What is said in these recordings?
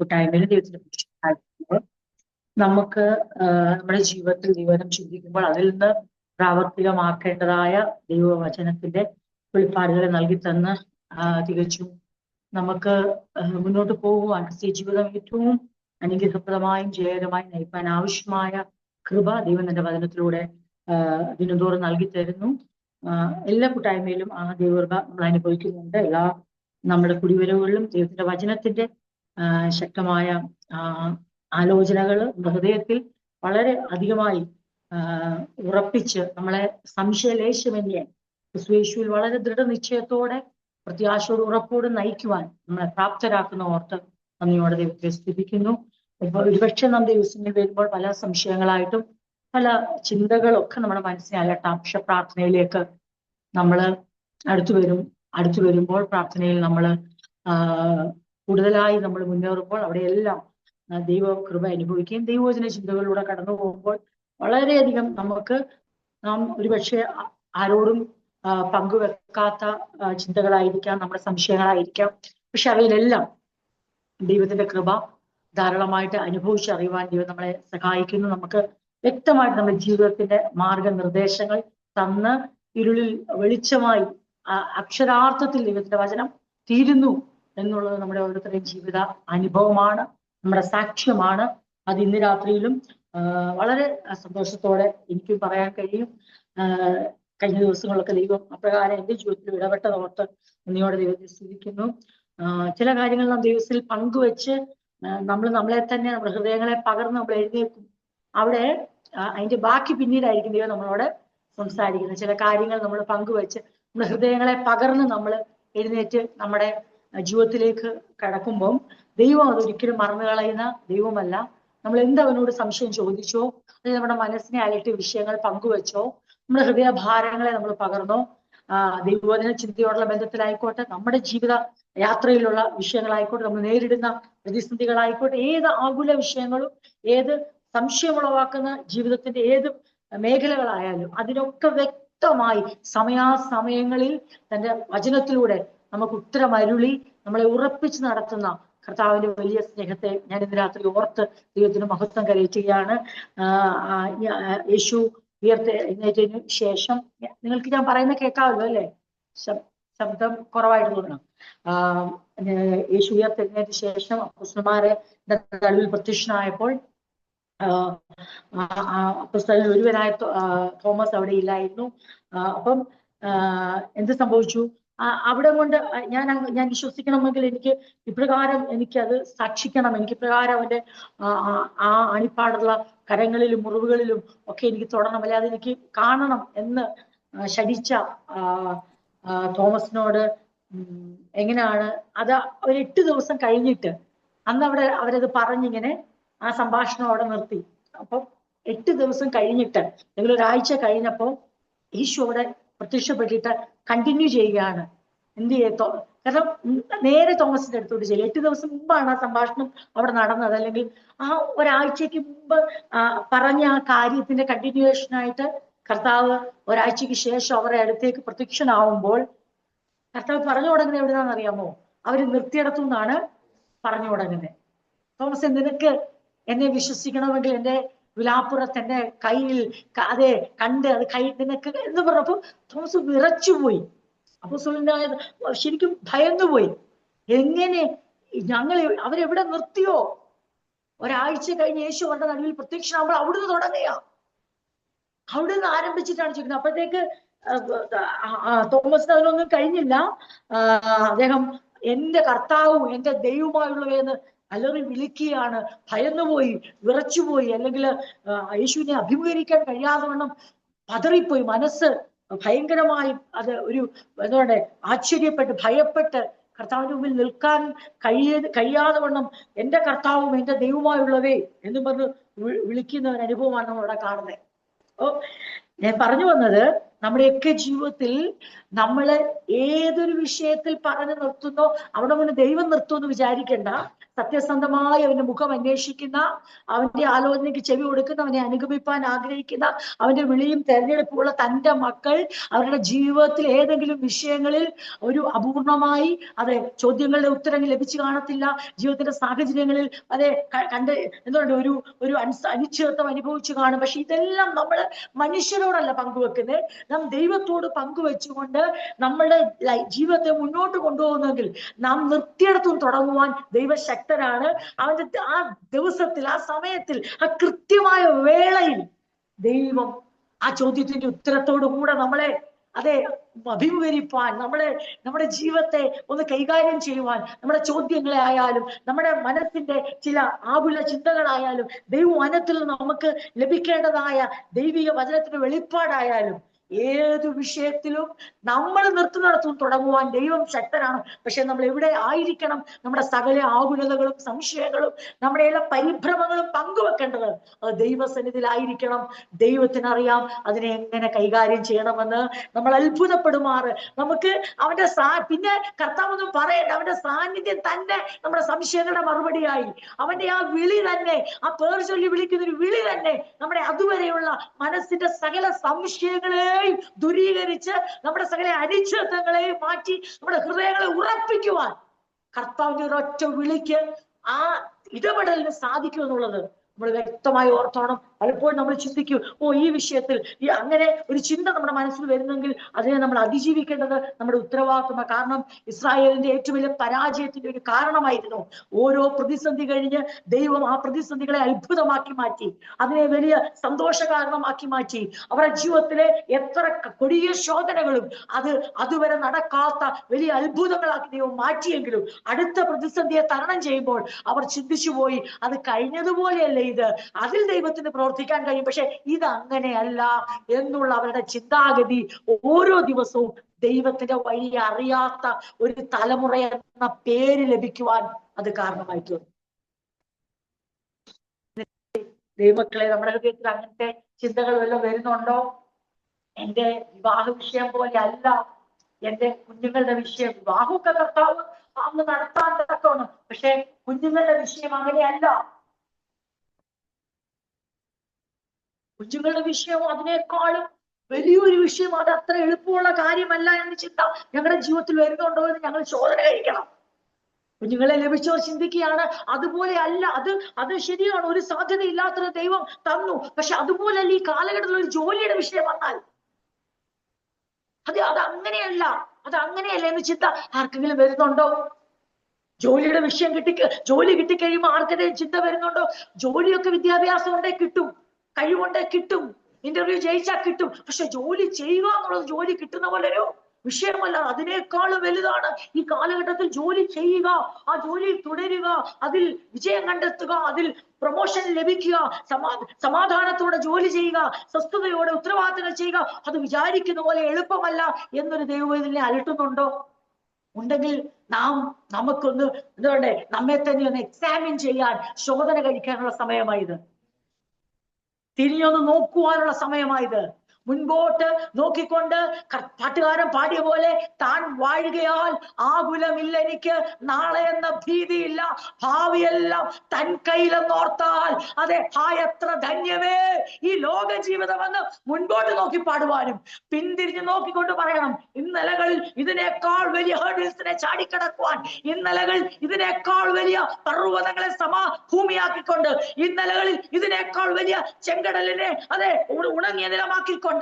കൂട്ടായ്മയിൽ ദൈവത്തിന്റെ പുരുഷന്മാർ നമുക്ക് നമ്മുടെ ജീവിതത്തിൽ ദൈവം ചിന്തിക്കുമ്പോൾ അതിൽ നിന്ന് പ്രാവർത്തികമാക്കേണ്ടതായ ദൈവവചനത്തിന്റെ വെളിപ്പാടുകളെ നൽകി തന്ന് തികച്ചും നമുക്ക് മുന്നോട്ട് പോകുവാൻ ക്രിസ്തീയ ജീവിതം ഏറ്റവും അനുഗ്രഹപ്രദമായും ജയകരമായും നയിക്കാൻ ആവശ്യമായ കൃപ ദൈവം തന്റെ വചനത്തിലൂടെ ദിനംതോറും നൽകി തരുന്നു. എല്ലാ കൂട്ടായ്മയിലും ആ ദൈവകൃപ നമ്മൾ അനുഭവിക്കുന്നുണ്ട്. എല്ലാ നമ്മുടെ കുടിവരവുകളിലും ദൈവത്തിന്റെ വചനത്തിന്റെ ശക്തമായ ആലോചനകൾ ഹൃദയത്തിൽ വളരെ അധികമായി ഉറപ്പിച്ച് നമ്മളെ സംശയലേശമന്യേ ക്രിസ്തുയേശുവിൽ വളരെ ദൃഢനിശ്ചയത്തോടെ പ്രത്യാശയോട് ഉറപ്പോട് നയിക്കുവാൻ നമ്മളെ പ്രാപ്തരാക്കുന്ന ഓർത്ത് നന്ദിയോടെ ദൈവത്തെ സ്തുതിക്കുന്നു. ഒരുപക്ഷെ നാം ദിവസങ്ങളിൽ വരുമ്പോൾ പല സംശയങ്ങളായിട്ടും പല ചിന്തകളൊക്കെ നമ്മുടെ മനസ്സിനെ അലട്ടാം. പക്ഷെ പ്രാർത്ഥനയിലേക്ക് നമ്മൾ അടുത്തു വരുമ്പോൾ പ്രാർത്ഥനയിൽ നമ്മൾ കൂടുതലായി നമ്മൾ മുന്നേറുമ്പോൾ അവിടെയെല്ലാം ദൈവ കൃപ അനുഭവിക്കുകയും ദൈവവചന ചിന്തകളിലൂടെ കടന്നു പോകുമ്പോൾ വളരെയധികം നാം ഒരുപക്ഷെ ആരോടും പങ്കുവെക്കാത്ത ചിന്തകളായിരിക്കാം, നമ്മുടെ സംശയങ്ങളായിരിക്കാം. പക്ഷെ അവയിലെല്ലാം ദൈവത്തിന്റെ കൃപ ധാരാളമായിട്ട് അനുഭവിച്ചറിയുവാൻ ദൈവം നമ്മളെ സഹായിക്കുന്നു. നമുക്ക് വ്യക്തമായിട്ട് നമ്മുടെ ജീവിതത്തിന്റെ മാർഗനിർദ്ദേശങ്ങൾ തന്ന് ഇരുളിൽ വെളിച്ചമായി അക്ഷരാർത്ഥത്തിൽ ദൈവത്തിന്റെ വചനം തീരുന്നു എന്നുള്ളത് നമ്മുടെ ഓരോരുത്തരുടെയും ജീവിത അനുഭവമാണ്, നമ്മുടെ സാക്ഷ്യമാണ്. അത് ഇന്ന് രാത്രിയിലും വളരെ സന്തോഷത്തോടെ എനിക്കും പറയാൻ കഴിയും. കഴിഞ്ഞ ദിവസങ്ങളിലൊക്കെ ദൈവം അപ്രകാരം എന്റെ ജീവിതത്തിൽ ഇടപെട്ടതോർത്ത് നന്ദിയോടെ ദൈവത്തെ സ്തുതിക്കുന്നു. ചില കാര്യങ്ങൾ നാം ദൈവത്തിൽ പങ്കുവെച്ച് നമ്മളെ തന്നെ നമ്മുടെ ഹൃദയങ്ങളെ പകർന്ന് നമ്മൾ എഴുന്നേൽക്കും. അവിടെ അതിന്റെ ബാക്കി പിന്നീടായിരിക്കും ദൈവം നമ്മളോട് സംസാരിക്കുന്നത്. ചില കാര്യങ്ങൾ നമ്മൾ പങ്കുവെച്ച് നമ്മുടെ ഹൃദയങ്ങളെ പകർന്ന് നമ്മൾ എഴുന്നേറ്റ് നമ്മുടെ ജീവിതത്തിലേക്ക് കടക്കുമ്പം ദൈവം അതൊരിക്കലും മറന്നു കളയുന്ന ദൈവമല്ല. നമ്മൾ അവനോട് സംശയം ചോദിച്ചോ, അല്ലെങ്കിൽ നമ്മുടെ മനസ്സിനെ അലട്ടിയ വിഷയങ്ങൾ പങ്കുവെച്ചോ, നമ്മുടെ ഹൃദയഭാരങ്ങളെ നമ്മൾ പകർന്നോ, ദൈവവചന ചിന്തയോടുള്ള ബന്ധത്തിലായിക്കോട്ടെ, നമ്മുടെ ജീവിത യാത്രയിലുള്ള വിഷയങ്ങളായിക്കോട്ടെ, നമ്മൾ നേരിടുന്ന പ്രതിസന്ധികളായിക്കോട്ടെ, ഏത് ആകുല വിഷയങ്ങളും ഏത് സംശയമുളവാക്കുന്ന ജീവിതത്തിന്റെ ഏത് മേഖലകളായാലും അതിനൊക്കെ വ്യക്തമായി സമയാസമയങ്ങളിൽ തന്റെ വചനത്തിലൂടെ നമുക്ക് ഉത്തരമരുളി നമ്മളെ ഉറപ്പിച്ച് നടത്തുന്ന കർത്താവിന്റെ വലിയ സ്നേഹത്തെ ഞാൻ ഇന്ന് രാത്രി ഓർത്ത് ദൈവത്തിന് മഹത്വം കരയറ്റുകയാണ്. യേശു ഉയർത്തെഴുന്നേറ്റതിനു ശേഷം നിങ്ങൾക്ക് ഞാൻ പറയുന്ന കേൾക്കാമല്ലോ അല്ലെ? ശബ്ദം കുറവായിട്ട് തോന്നണം. യേശു ഉയർത്തെഴുന്നേറ്റ ശേഷം അപ്പോസ്തലന്മാരെ നടുവിൽ പ്രത്യക്ഷനായപ്പോൾ അപ്പോസ്തലരിൽ ഒരുവനായ തോമസ് അവിടെ ഇല്ലായിരുന്നു. അപ്പം എന്ത് സംഭവിച്ചു? അവിടെ കൊണ്ട് ഞാൻ വിശ്വസിക്കണമെങ്കിൽ എനിക്ക് ഇപ്രകാരം എനിക്കത് സാക്ഷിക്കണം, എനിക്ക് ഇപ്രകാരം അവന്റെ ആ അണിപ്പാടുള്ള കരങ്ങളിലും മുറിവുകളിലും ഒക്കെ എനിക്ക് തൊടണം, അല്ലെ അതെനിക്ക് കാണണം എന്ന് ശഠിച്ച തോമസിനോട് എങ്ങനെയാണ് അത് ഒരു 8 ദിവസം കഴിഞ്ഞിട്ട് അന്ന് അവരത് പറഞ്ഞിങ്ങനെ ആ സംഭാഷണം അവിടെ നിർത്തി. അപ്പം 8 ദിവസം കഴിഞ്ഞിട്ട് അല്ലെങ്കിൽ ഒരാഴ്ച കഴിഞ്ഞപ്പോ ഈശോ അവിടെ പ്രത്യക്ഷപ്പെട്ടിട്ട് കണ്ടിന്യൂ ചെയ്യുകയാണ്. എന്ത് ചെയ്തോ? കാരണം നേരെ തോമസിന്റെ അടുത്തോട്ട് ചെല്ലും. 8 ദിവസം മുമ്പാണ് ആ സംഭാഷണം അവിടെ നടന്നത്, അല്ലെങ്കിൽ ആ ഒരാഴ്ചക്ക് മുമ്പ് പറഞ്ഞ ആ കാര്യത്തിന്റെ കണ്ടിന്യൂവേഷനായിട്ട് കർത്താവ് ഒരാഴ്ചക്ക് ശേഷം അവരുടെ അടുത്തേക്ക് പ്രത്യക്ഷനാവുമ്പോൾ കർത്താവ് പറഞ്ഞു തുടങ്ങുന്നത് എവിടുന്നാന്ന് അറിയാമോ? അവര് നിർത്തിയിടത്തു നിന്നാണ് പറഞ്ഞു തുടങ്ങുന്നത്. തോമസ്, നിനക്ക് എന്നെ വിശ്വസിക്കണമെങ്കിൽ എന്റെ വിലാപ്പുറത്ത് എന്റെ കയ്യിൽ അതെ കണ്ട് അത് കൈ നിനക്ക് എന്ന് പറഞ്ഞപ്പോ തോമസ് വിറച്ചുപോയി. അപ്പൊ ശരിക്കും ഭയന്നുപോയി. എങ്ങനെ അവരെവിടെ നിർത്തിയോ? ഒരാഴ്ച കഴിഞ്ഞ് യേശു അവരുടെ നടുവിൽ പ്രത്യക്ഷനാകുമ്പോൾ അവിടുന്ന് തുടങ്ങുക, അവിടുന്ന് ആരംഭിച്ചിട്ടാണ് ചോദിക്കുന്നത്. അപ്പോഴത്തേക്ക് തോമസിന് അതിനൊന്നും കഴിഞ്ഞില്ല. അദ്ദേഹം എന്റെ കർത്താവും എന്റെ ദൈവവുമായുള്ളവയെന്ന് അലറി വിളിക്കുകയാണ്. ഭയന്നുപോയി, വിറച്ചുപോയി, അല്ലെങ്കിൽ യേശുവിനെ അഭിമുഖീകരിക്കാൻ കഴിയാതെ വണ്ണം പതറിപ്പോയി. മനസ്സ് ഭയങ്കരമായി അത് എന്തുകൊണ്ട് ആശ്ചര്യപ്പെട്ട് ഭയപ്പെട്ട് കർത്താവിന്റെ മുമ്പിൽ നിൽക്കാൻ കഴിയാതെ വണ്ണം എന്റെ കർത്താവും എന്റെ ദൈവവുമായുള്ളവേ എന്ന് പറഞ്ഞ് വിളിക്കുന്ന ഒരു അനുഭവമാണ് നമ്മൾ അവിടെ കാണുന്നത്. അപ്പോ ഞാൻ പറഞ്ഞു വന്നത്, നമ്മുടെയൊക്കെ ജീവിതത്തിൽ നമ്മള് ഏതൊരു വിഷയത്തിൽ പറഞ്ഞു നിർത്തുന്നോ അവിടെ മുന്നേ ദൈവം നിർത്തുമെന്ന് വിചാരിക്കേണ്ട. സത്യസന്ധമായി അവന്റെ മുഖം അന്വേഷിക്കുന്ന, അവന്റെ ആലോചനയ്ക്ക് ചെവി കൊടുക്കുന്ന, അവനെ അനുഗമിപ്പാൻ ആഗ്രഹിക്കുന്ന, അവന്റെ വിളിയും തെരഞ്ഞെടുപ്പുള്ള തന്റെ മക്കൾ അവരുടെ ജീവിതത്തിൽ ഏതെങ്കിലും വിഷയങ്ങളിൽ ഒരു അപൂർണമായി അതെ ചോദ്യങ്ങളുടെ ഉത്തരങ്ങൾ ലഭിച്ചു കാണത്തില്ല, ജീവിതത്തിന്റെ സാഹചര്യങ്ങളിൽ അതെ കണ്ട് എന്തുകൊണ്ട് ഒരു അനിശ്ചിതത്വം അനുഭവിച്ചു കാണും. പക്ഷെ ഇതെല്ലാം നമ്മൾ മനുഷ്യരോടല്ല പങ്കുവെക്കുന്നത്, നാം ദൈവത്തോട് പങ്കുവെച്ചുകൊണ്ട് നമ്മളുടെ ജീവിതത്തെ മുന്നോട്ട് കൊണ്ടുപോകുന്നെങ്കിൽ നാം നിർത്തിയിടത്തും തുടങ്ങുവാൻ ദൈവശക്തനാണ്. അവന്റെ ആ ദിവസത്തിൽ, ആ സമയത്തിൽ, ആ കൃത്യമായ വേളയിൽ ദൈവം ആ ചോദ്യത്തിന്റെ ഉത്തരത്തോടു കൂടെ നമ്മളെ അതെ അഭിമുഖീകരിപ്പാൻ, നമ്മുടെ ജീവിതത്തെ ഒന്ന് കൈകാര്യം ചെയ്യുവാൻ, നമ്മുടെ ചോദ്യങ്ങളെ ആയാലും നമ്മുടെ മനസ്സിന്റെ ചില ആകുല ചിന്തകളായാലും ദൈവവചനത്തിൽ നമുക്ക് ലഭിക്കേണ്ടതായ ദൈവിക വചനത്തിന്റെ വെളിപ്പാടായാലും ഏതു വിഷയത്തിലും നമ്മൾ നിർത്തുന്നിടത്തും തുടങ്ങുവാൻ ദൈവം ശക്തനാണ്. പക്ഷെ നമ്മൾ എവിടെ ആയിരിക്കണം? നമ്മുടെ സകല ആകുലതകളും സംശയങ്ങളും നമ്മുടെ എല്ലാ പരിഭ്രമങ്ങളും പങ്കുവെക്കേണ്ടത് അത് ദൈവസന്നിധിയിലായിരിക്കണം. ദൈവത്തിനറിയാം അതിനെ എങ്ങനെ കൈകാര്യം ചെയ്യണമെന്ന്. നമ്മൾ അത്ഭുതപ്പെടുമാറ് നമുക്ക് അവന്റെ പിന്നെ കർത്താവൊന്നും പറയണ്ട, അവന്റെ സാന്നിധ്യം തന്നെ നമ്മുടെ സംശയങ്ങളുടെ മറുപടിയായി, അവന്റെ ആ വിളി തന്നെ, ആ പേർ ചൊല്ലി വിളിക്കുന്ന ഒരു വിളി തന്നെ നമ്മുടെ അതുവരെയുള്ള മനസ്സിന്റെ സകല സംശയങ്ങളെയും ദൂരീകരിച്ച് നമ്മുടെ സകല അനിശ്ചിതത്വങ്ങളെയും മാറ്റി നമ്മുടെ ഹൃദയങ്ങളെ ഉറപ്പിക്കുവാൻ കർത്താവിന്റെ ഒരൊറ്റ വിളിക്ക് ആ ഇടപെടലിന് സാധിക്കും എന്നുള്ളത് നമ്മൾ വ്യക്തമായി ഓർത്തോണം. പലപ്പോഴും നമ്മൾ ചിന്തിക്കും, ഈ വിഷയത്തിൽ അങ്ങനെ ഒരു ചിന്ത നമ്മുടെ മനസ്സിൽ വരുന്നെങ്കിൽ അതിനെ നമ്മൾ അതിജീവിക്കേണ്ടത് നമ്മുടെ ഉത്തരവാദിത്വമാണ്. കാരണം ഇസ്രായേലിന്റെ ഏറ്റവും വലിയ പരാജയത്തിന്റെ ഒരു കാരണമായിരുന്നു ഓരോ പ്രതിസന്ധി കഴിഞ്ഞ് ദൈവം ആ പ്രതിസന്ധികളെ അത്ഭുതമാക്കി മാറ്റി, അതിനെ വലിയ സന്തോഷ കാരണമാക്കി മാറ്റി. അവരുടെ ജീവിതത്തിലെ എത്ര കൊടിയ ശോധനകളും അതുവരെ നടക്കാത്ത വലിയ അത്ഭുതങ്ങളാക്കി ദൈവം മാറ്റിയെങ്കിലും അടുത്ത പ്രതിസന്ധിയെ തരണം ചെയ്യുമ്പോൾ അവർ ചിന്തിച്ചുപോയി, അത് കഴിഞ്ഞതുപോലെയല്ലേ ഇത്, അതിൽ ദൈവത്തിന് പ്രവർത്തിക്കാൻ കഴിയും. പക്ഷെ ഇത് അങ്ങനെയല്ല എന്നുള്ള അവരുടെ ചിന്താഗതി ഓരോ ദിവസവും ദൈവത്തിന്റെ വഴി അറിയാത്ത ഒരു തലമുറ എന്ന പേര് ലഭിക്കുവാൻ അത് കാരണമായി തീർന്നു. ദൈവമക്കളെ, നമ്മുടെ ഹൃദയത്തിൽ അങ്ങനത്തെ ചിന്തകൾ വല്ലതും വരുന്നുണ്ടോ? എന്റെ വിവാഹ വിഷയം പോലെ അല്ല എന്റെ കുഞ്ഞുങ്ങളുടെ വിഷയം. വിവാഹമൊക്കെ കർത്താവ് അന്ന് നടത്താൻ തക്കമാണ്, പക്ഷെ കുഞ്ഞുങ്ങളുടെ വിഷയം അങ്ങനെയല്ല. കുഞ്ഞുങ്ങളുടെ വിഷയം അതിനേക്കാളും വലിയൊരു വിഷയം. അത് അത്ര എളുപ്പമുള്ള കാര്യമല്ല എന്ന ചിന്ത ഞങ്ങളുടെ ജീവിതത്തിൽ വരുന്നുണ്ടോ എന്ന് ഞങ്ങൾ ചോദന കഴിക്കണം. കുഞ്ഞുങ്ങളെ ലഭിച്ചോ ചിന്തിക്കുകയാണ്, അതുപോലെ അല്ല, അത് ശരിയാണ്, ഒരു സാധ്യത ഇല്ലാത്തൊരു ദൈവം തന്നു, പക്ഷെ അതുപോലല്ല ഈ കാലഘട്ടത്തിൽ ഒരു ജോലിയുടെ വിഷയം വന്നാൽ അതങ്ങനെയല്ല എന്ന് ചിന്ത ആർക്കെങ്കിലും വരുന്നുണ്ടോ? ജോലിയുടെ വിഷയം ജോലി കിട്ടിക്കഴിയുമ്പോൾ ആർക്കെങ്കിലും ചിന്ത വരുന്നുണ്ടോ? ജോലിയൊക്കെ വിദ്യാഭ്യാസം കൊണ്ടേ കിട്ടും, കഴിവുണ്ടേ കിട്ടും, ഇന്റർവ്യൂ ജയിച്ചാൽ കിട്ടും. പക്ഷെ ജോലി ചെയ്യുക എന്നുള്ളത് ജോലി കിട്ടുന്ന പോലൊരു വിഷയമല്ല, അതിനേക്കാളും വലുതാണ്. ഈ കാലഘട്ടത്തിൽ ജോലി ചെയ്യുക, ആ ജോലിയിൽ തുടരുക, അതിൽ വിജയം കണ്ടെത്തുക, അതിൽ പ്രൊമോഷൻ ലഭിക്കുക, സമാധാനത്തോടെ ജോലി ചെയ്യുക, സ്വസ്ഥതയോടെ ഉത്തരവാദിത്തങ്ങൾ ചെയ്യുക, അത് വിചാരിക്കുന്ന പോലെ എളുപ്പമല്ല എന്നൊരു ദൈവവേദനെ അലട്ടുന്നുണ്ടോ? ഉണ്ടെങ്കിൽ നമുക്കൊന്ന് എന്തുകൊണ്ട് നമ്മെ തന്നെ ഒന്ന് എക്സാമിൻ ചെയ്യാൻ, ശോധന കഴിക്കാനുള്ള സമയമായത്, തിരിഞ്ഞൊന്ന് നോക്കുവാനുള്ള സമയമായത്. മുൻപോട്ട് നോക്കിക്കൊണ്ട് പാട്ടുകാരൻ പാടിയ പോലെ താൻ വാഴുകയാൽ ആകുലമില്ല എനിക്ക്, നാളെ എന്ന ഭീതിയില്ല, ഭാവിയെല്ലാം തൻ കയ്യിലെന്നോർത്താൽ അതെ എത്ര ധന്യമേ ഈ ലോക ജീവിതമെന്ന് മുൻപോട്ട് നോക്കി പാടുവാനും പിന്തിരിഞ്ഞ് നോക്കിക്കൊണ്ട് പറയണം, ഇന്നലകളിൽ ഇതിനേക്കാൾ വലിയ ഹേർഡിൽസിനെ ചാടിക്കടക്കുവാൻ, ഇന്നലകൾ ഇതിനേക്കാൾ വലിയ പർവ്വതങ്ങളെ ഭൂമിയാക്കിക്കൊണ്ട്, ഇന്നലകളിൽ ഇതിനേക്കാൾ വലിയ ചെങ്കടലിനെ ഉണങ്ങിയ നിലമാക്കിക്കൊണ്ട്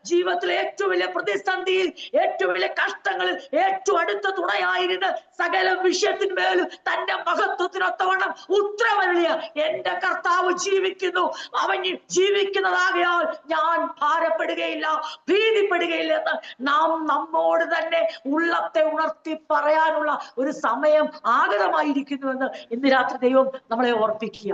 ജീവിതത്തിലെ ഏറ്റവും വലിയ പ്രതിസന്ധിയിൽ, ഏറ്റവും വലിയ കഷ്ടങ്ങളിൽ ഏറ്റവും അടുത്ത തുണയായിരുന്ന് സകല വിഷയത്തിന്മേലും തന്റെ മഹത്വത്തിനൊത്തവണ്ണം ഉത്തരവരുളിയ എന്റെ കർത്താവ് ജീവിക്കുന്നു, അവൻ ജീവിക്കുന്നതാകയാൽ ഞാൻ ഭാരപ്പെടുകയില്ല, ഭീതിപ്പെടുകയില്ല എന്ന് നമ്മോട് തന്നെ ഉള്ളത്തെ ഉണർത്തി പറയാനുള്ള ഒരു സമയം ആഗതമായിരിക്കുന്നുവെന്ന് ഇന്ന് രാത്രി ദൈവം നമ്മളെ ഓർപ്പിക്കുക.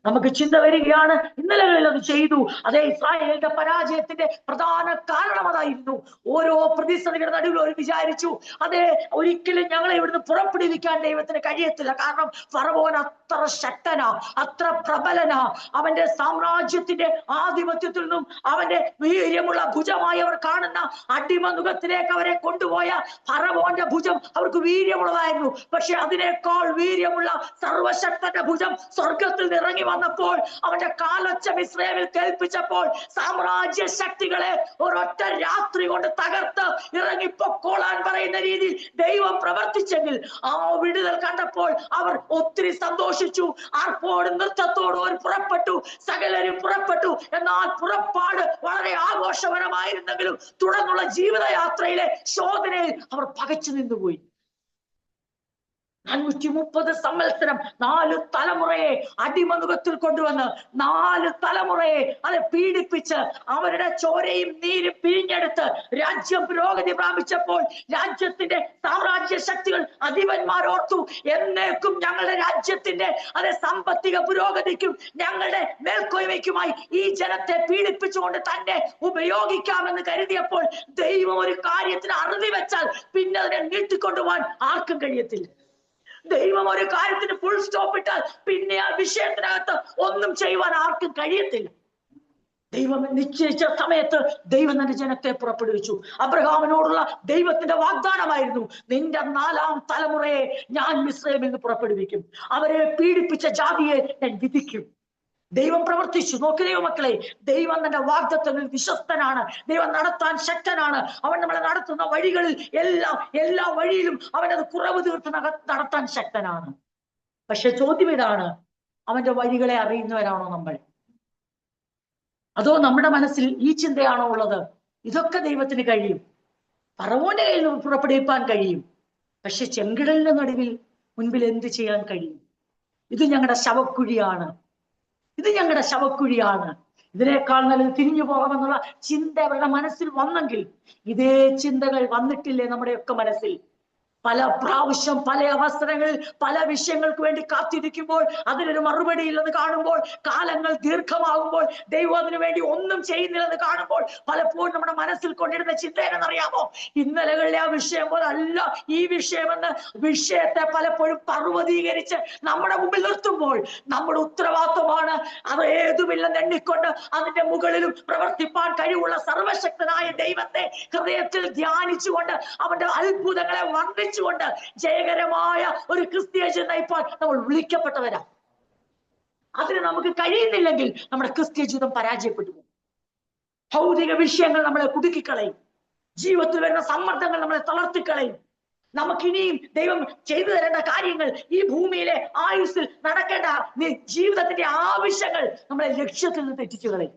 നമുക്ക് ചിന്ത വരികയാണ്, ഇന്നലകളിൽ അത് ചെയ്തു, അതേ ഇസ്രായേലിന്റെ പരാജയത്തിന്റെ പ്രധാന കാരണം അതായിരുന്നു. ഓരോ പ്രതിസന്ധിയുടെ നടുവിൽ അവർ വിചാരിച്ചു, അതെ, ഒരിക്കലും ഞങ്ങളെ ഇവിടുന്ന് പുറപ്പെടുവിക്കാൻ ദൈവത്തിന് കഴിയത്തില്ല. കാരണം ഫറവോൻ അത്ര ശക്തനാ, അത്ര പ്രബലനാ. അവന്റെ സാമ്രാജ്യത്തിന്റെ ആധിപത്യത്തിൽ നിന്നും അവന്റെ വീര്യമുള്ള ഭുജമായി അവർ കാണുന്ന അടിമനുഖത്തിലേക്ക് അവരെ കൊണ്ടുപോയ ഫറവോന്റെ ഭുജം അവർക്ക് വീര്യമുള്ളതായിരുന്നു. പക്ഷെ അതിനേക്കാൾ വീര്യമുള്ള സർവശക്തന്റെ ഭുജം സ്വർഗത്തിൽ ഇറങ്ങി വന്നപ്പോൾ, അവന്റെ കാലൊച്ച ഇസ്രായേലിൽ കേൾപ്പിച്ചപ്പോൾ, സാമ്രാജ്യ ശക്തികളെ ഒരൊറ്റ രാത്രി കൊണ്ട് തകർത്ത് ഇറങ്ങിപ്പൊക്കോളാൻ പറയുന്ന രീതിയിൽ ദൈവം പ്രവർത്തിച്ചെങ്കിൽ, ആ വിടുതൽ കണ്ടപ്പോൾ അവർ ഒത്തിരി സന്തോഷിച്ചു. ആർപ്പോടും നൃത്തത്തോടും അവർ പുറപ്പെട്ടു, സകലരും പുറപ്പെട്ടു. എന്നാൽ പുറപ്പാട് വളരെ ആഘോഷപരമായിരുന്നെങ്കിലും തുടർന്നുള്ള ജീവിതയാത്രയിലെ ശോധനയിൽ അവർ പകച്ചു നിന്നുപോയി. 430 സംവത്സരം 4 തലമുറയെ അടിമനുഖത്തിൽ കൊണ്ടുവന്ന് 4 തലമുറയെ അത് പീഡിപ്പിച്ച് അവരുടെ ചോരയും നീരും പിരിഞ്ഞെടുത്ത് രാജ്യം പുരോഗതി പ്രാപിച്ചപ്പോൾ രാജ്യത്തിന്റെ സാമ്രാജ്യ ശക്തികൾ അധിപന്മാരോർത്തു, എന്നേക്കും ഞങ്ങളുടെ രാജ്യത്തിന്റെ സാമ്പത്തിക പുരോഗതിക്കും ഞങ്ങളുടെ മേൽക്കോയ്മയ്ക്കുമായി ഈ ജനത്തെ പീഡിപ്പിച്ചുകൊണ്ട് തന്നെ ഉപയോഗിക്കാമെന്ന് കരുതിയപ്പോൾ, ദൈവം ഒരു കാര്യത്തിന് അറുതി വെച്ചാൽ പിന്നെ അതിനെ നീട്ടിക്കൊണ്ടുപോകാൻ ആർക്കും കഴിയത്തില്ല. ദൈവം ഒരു കാര്യത്തിന് ഫുൾ സ്റ്റോപ്പ് ഇട്ടാൽ പിന്നെ ആ വിഷയത്തിനകത്ത് ഒന്നും ചെയ്യുവാൻ ആർക്കും കഴിയത്തില്ല. ദൈവം നിശ്ചയിച്ച സമയത്ത് ദൈവം തന്റെ ജനത്തെ പുറപ്പെടുവിച്ചു. അബ്രഹാമിനോടുള്ള ദൈവത്തിന്റെ വാഗ്ദാനമായിരുന്നു, നിന്റെ 4ാം തലമുറയെ ഞാൻ മിസ്രയീമിൽ നിന്ന് പുറപ്പെടുവിക്കും, അവരെ പീഡിപ്പിച്ച ജാതിയെ ഞാൻ വിധിക്കും. ദൈവം പ്രവർത്തിച്ചു. നോക്ക് ദൈവമക്കളെ, ദൈവം തന്റെ വാഗ്ദത്തങ്ങളിൽ വിശ്വസ്തനാണ്. ദൈവം നടത്താൻ ശക്തനാണ്. അവൻ നമ്മളെ നടത്തുന്ന വഴികളിൽ എല്ലാ വഴിയിലും അവനത് കുറവ് തീർത്ത് നടത്താൻ ശക്തനാണ്. പക്ഷെ ചോദ്യം ഇതാണ്, അവന്റെ വഴികളെ അറിയുന്നവരാണോ നമ്മൾ? അതോ നമ്മുടെ മനസ്സിൽ ഈ ചിന്തയാണോ ഉള്ളത്, ഇതൊക്കെ ദൈവത്തിന് കഴിയും, ഫറവോന്റെ കയ്യിൽ നിന്ന് പുറപ്പെടുവിപ്പാൻ കഴിയും, പക്ഷെ ചെങ്കടലിന്റെ നടുവിൽ മുൻപിൽ എന്ത് ചെയ്യാൻ കഴിയും? ഇത് ഞങ്ങളുടെ ശവക്കുഴിയാണ്, ഇത് ഞങ്ങളുടെ ശവക്കുഴിയാണ്, ഇതിനേക്കാൾ നല്ലത് തിരിഞ്ഞു പോകാമെന്നുള്ള ചിന്ത അവരുടെ മനസ്സിൽ വന്നെങ്കിൽ, ഇതേ ചിന്തകൾ വന്നിട്ടില്ലേ നമ്മുടെയൊക്കെ മനസ്സിൽ? പല പ്രാവശ്യം പല അവസരങ്ങളിൽ പല വിഷയങ്ങൾക്ക് വേണ്ടി കാത്തിരിക്കുമ്പോൾ അതിനൊരു മറുപടി ഇല്ലെന്ന് കാണുമ്പോൾ, കാലങ്ങൾ ദീർഘമാകുമ്പോൾ ദൈവം അതിനു വേണ്ടി ഒന്നും ചെയ്യുന്നില്ലെന്ന് കാണുമ്പോൾ, പലപ്പോഴും നമ്മുടെ മനസ്സിൽ കൊണ്ടിരുന്ന ചിന്ത എന്നറിയാമോ? ഇന്നലകളിലെ ആ വിഷയം പോലെ അല്ല ഈ വിഷയമെന്ന് വിഷയത്തെ പലപ്പോഴും പർവ്വതീകരിച്ച് നമ്മുടെ മുമ്പിൽ നിർത്തുമ്പോൾ, നമ്മുടെ ഉത്തരവാദിത്വമാണ് അത് ഏതുമില്ലെന്ന് എണ്ണിക്കൊണ്ട് അതിന്റെ മുകളിലും പ്രവർത്തിപ്പാൻ കഴിവുള്ള സർവശക്തനായ ദൈവത്തെ ഹൃദയത്തിൽ ധ്യാനിച്ചുകൊണ്ട് അവന്റെ അത്ഭുതങ്ങളെ വർണ്ണിച്ചുകൊണ്ട് ജയകരമായ ഒരു ക്രിസ്തീയ ജീവിതം ഇപ്പോൾ നമ്മൾ വിളിക്കപ്പെട്ടവരാ. അതിന് നമുക്ക് കഴിയുന്നില്ലെങ്കിൽ നമ്മുടെ ക്രിസ്തീയ ജീവിതം പരാജയപ്പെട്ടു പോകും. ഭൗതിക വിഷയങ്ങൾ നമ്മളെ കുടുക്കിക്കളയും, ജീവിതത്തിൽ വരുന്ന സമ്മർദ്ദങ്ങൾ നമ്മളെ തളർത്തിക്കളയും. നമുക്കിനിയും ദൈവം ചെയ്തു തരേണ്ട കാര്യങ്ങൾ, ഈ ഭൂമിയിലെ ആയുസ്സിൽ നടക്കേണ്ട ജീവിതത്തിന്റെ ആവശ്യങ്ങൾ നമ്മളെ ലക്ഷ്യത്തിൽ നിന്ന് തെറ്റിച്ചു കളയും.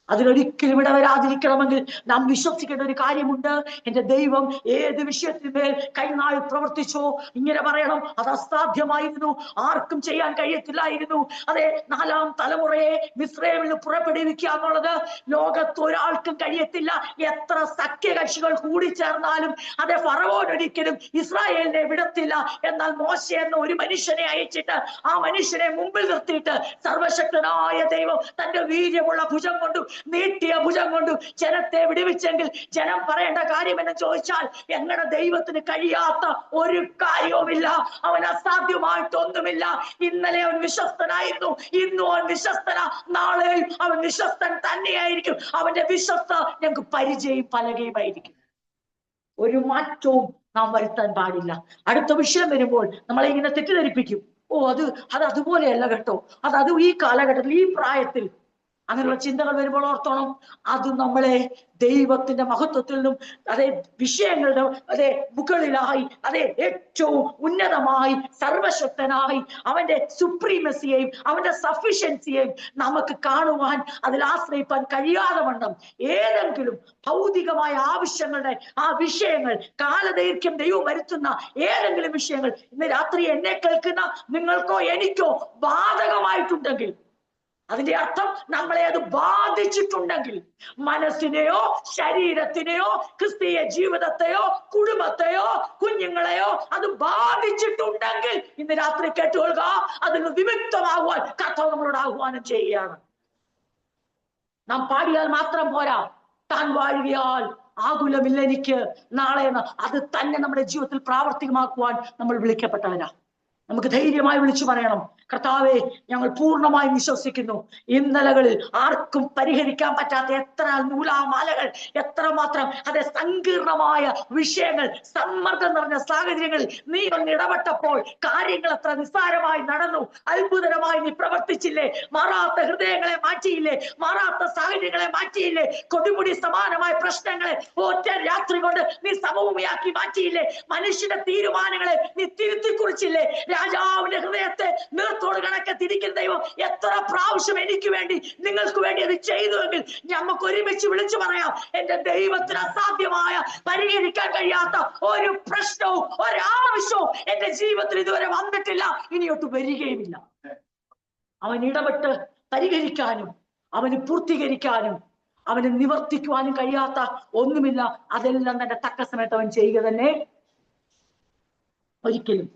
അതിലൊരിക്കലും ഇടവരാതിരിക്കണമെങ്കിൽ നാം വിശ്വസിക്കേണ്ട ഒരു കാര്യമുണ്ട്. എന്റെ ദൈവം ഏത് വിഷയത്തിന്മേൽ കൈനാൾ പ്രവർത്തിച്ചോ, ഇങ്ങനെ പറയണം, അത് അസാധ്യമായിരുന്നു, ആർക്കും ചെയ്യാൻ കഴിയത്തില്ലായിരുന്നു. അതെ, 4ാം തലമുറയെ മിസ്രയീമിൽ പുറപ്പെടുവിക്കുക എന്നുള്ളത് ലോകത്ത് ഒരാൾക്കും കഴിയത്തില്ല. എത്ര സഖ്യകക്ഷികൾ കൂടിച്ചേർന്നാലും അതെ, ഫറവോൻ ഒരിക്കലും ഇസ്രായേലിനെ വിടത്തില്ല. എന്നാൽ മോശെ എന്ന ഒരു മനുഷ്യനെ അയച്ചിട്ട് ആ മനുഷ്യനെ മുമ്പിൽ നിർത്തിയിട്ട് സർവശക്തനായ ദൈവം തന്റെ വീര്യമുള്ള ഭുജം കൊണ്ടു, നീട്ടിയ ഭുജം കൊണ്ടു ജനത്തെ വിടുവിച്ചെങ്കിൽ ജനം പറയേണ്ട കാര്യം എന്ന് ചോദിച്ചാൽ, ഞങ്ങളുടെ ദൈവത്തിന് കഴിയാത്ത ഒരു കാര്യവുമില്ല, അവൻ അസാധ്യമായിട്ടൊന്നുമില്ല. ഇന്നലെ അവൻ വിശ്വസ്തനായിരുന്നു, ഇന്നും അവൻ വിശ്വസ്തന, നാളെയും അവൻ വിശ്വസ്തൻ തന്നെയായിരിക്കും. അവന്റെ വിശ്വസ്ത ഞങ്ങൾക്ക് പരിചയം പലകയുമായിരിക്കും. ഒരു മാറ്റവും നാം വരുത്താൻ പാടില്ല. അടുത്ത വിഷയം വരുമ്പോൾ നമ്മളെ ഇങ്ങനെ തെറ്റിദ്ധരിപ്പിക്കും, അത് അതുപോലെയല്ല കേട്ടോ, അത് ഈ കാലഘട്ടത്തിൽ ഈ പ്രായത്തിൽ അങ്ങനെയുള്ള ചിന്തകൾ വരുമ്പോൾ ഓർത്തോണം, അത് നമ്മളെ ദൈവത്തിന്റെ മഹത്വത്തിൽ നിന്നും അതേ വിഷയങ്ങളുടെ അതേ മുകളിലായി അതേ ഏറ്റവും ഉന്നതമായി സർവശക്തനായി അവന്റെ സുപ്രീമസിയെയും അവന്റെ സഫിഷ്യൻസിയെയും നമുക്ക് കാണുവാൻ, അതിൽ ആശ്രയിപ്പാൻ കഴിയാതെ വണ്ണം ഏതെങ്കിലും ഭൗതികമായ ആവശ്യങ്ങളുടെ ആ വിഷയങ്ങൾ, കാലദൈർഘ്യം ദൈവം വരുത്തുന്ന ഏതെങ്കിലും വിഷയങ്ങൾ ഇന്ന് രാത്രി എന്നെ കേൾക്കുന്ന നിങ്ങൾക്കോ എനിക്കോ ബാധകമായിട്ടുണ്ടെങ്കിൽ, അതിന്റെ അർത്ഥം നമ്മളെ അത് ബാധിച്ചിട്ടുണ്ടെങ്കിൽ, മനസ്സിനെയോ ശരീരത്തിനെയോ ക്രിസ്തീയ ജീവിതത്തെയോ കുടുംബത്തെയോ കുഞ്ഞുങ്ങളെയോ അത് ബാധിച്ചിട്ടുണ്ടെങ്കിൽ ഇന്ന് രാത്രി കേട്ടുകൊള്ളുക, അതിൽ വിമുക്തമാകുവാൻ കർത്താവ് നമ്മളോട് ആഹ്വാനം ചെയ്യുകയാണ്. നാം പാടിയാൽ മാത്രം പോരാ, താൻ വാഴുകയാൽ ആകുലമില്ല എനിക്ക് നാളെ എന്ന്. അത് തന്നെ നമ്മുടെ ജീവിതത്തിൽ പ്രാവർത്തികമാക്കുവാൻ നമ്മൾ വിളിക്കപ്പെട്ടവരാ. നമുക്ക് ധൈര്യമായി വിളിച്ചു പറയണം, കർത്താവെ, ഞങ്ങൾ പൂർണ്ണമായും വിശ്വസിക്കുന്നു. ഇന്നലകളിൽ ആർക്കും പരിഹരിക്കാൻ പറ്റാത്ത എത്ര നൂലാമാലകൾ, എത്രമാത്രം അതെ സങ്കീർണമായ വിഷയങ്ങൾ, സമ്മർദ്ദം നിറഞ്ഞ സാഹചര്യങ്ങളിൽ നീ ഒന്ന് ഇടപെട്ടപ്പോൾ കാര്യങ്ങൾ എത്ര നിസ്സാരമായി നടന്നു. അത്ഭുതകരമായി നീ പ്രവർത്തിച്ചില്ലേ. മാറാത്ത ഹൃദയങ്ങളെ മാറ്റിയില്ലേ, മാറാത്ത സാഹചര്യങ്ങളെ മാറ്റിയില്ലേ, കൊടുമുടി സമാനമായ പ്രശ്നങ്ങളെ ഒറ്റ രാത്രി കൊണ്ട് നീ സമഭൂമിയാക്കി മാറ്റിയില്ലേ, മനുഷ്യന്റെ തീരുമാനങ്ങളെ നീ തിരുത്തി കുറിച്ചില്ലേ. രാജാവിന്റെ ഹൃദയത്തെ നീർത്തോട് കണക്കെ തിരിക്കുന്ന ദൈവം എത്ര പ്രാവശ്യം എനിക്ക് വേണ്ടി നിങ്ങൾക്ക് വേണ്ടി അത് ചെയ്തുവെങ്കിൽ നമുക്ക് ഒരുമിച്ച് വിളിച്ചു പറയാം, എന്റെ ദൈവത്തിന് അസാധ്യമായ, പരിഹരിക്കാൻ കഴിയാത്ത ഒരു പ്രശ്നവും ഒരാവശ്യവും എന്റെ ജീവിതത്തിൽ ഇതുവരെ വന്നിട്ടില്ല, ഇനിയൊട്ട് വരികയുമില്ല. അവൻ ഇടപെട്ട് പരിഹരിക്കാനും അവന് പൂർത്തീകരിക്കാനും അവന് നിവർത്തിക്കുവാനും കഴിയാത്ത ഒന്നുമില്ല. അതെല്ലാം തന്റെ തക്ക സമയത്ത് അവൻ ചെയ്യുക തന്നെ. ഒരിക്കലും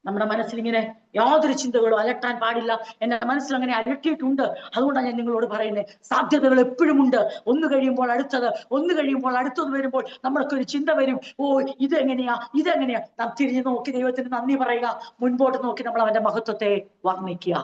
നമ്മുടെ മനസ്സിൽ ഇങ്ങനെ യാതൊരു ചിന്തകളും അലട്ടാൻ പാടില്ല. എന്റെ മനസ്സിൽ അങ്ങനെ അലട്ടിയിട്ടുണ്ട്. അതുകൊണ്ടാണ് ഞാൻ നിങ്ങളോട് പറയുന്നത്, സാധ്യതകൾ എപ്പോഴും ഉണ്ട്. ഒന്ന് കഴിയുമ്പോൾ അടുത്തത്, ഒന്ന് കഴിയുമ്പോൾ അടുത്തത് വരുമ്പോൾ നമ്മൾക്കൊരു ചിന്ത വരും, ഓ ഇതെങ്ങനെയാ. നാം തിരിഞ്ഞു നോക്കി ദൈവത്തിന് നന്ദി പറയുക, മുൻപോട്ട് നോക്കി നമ്മൾ അവന്റെ മഹത്വത്തെ വർണ്ണിക്കുക.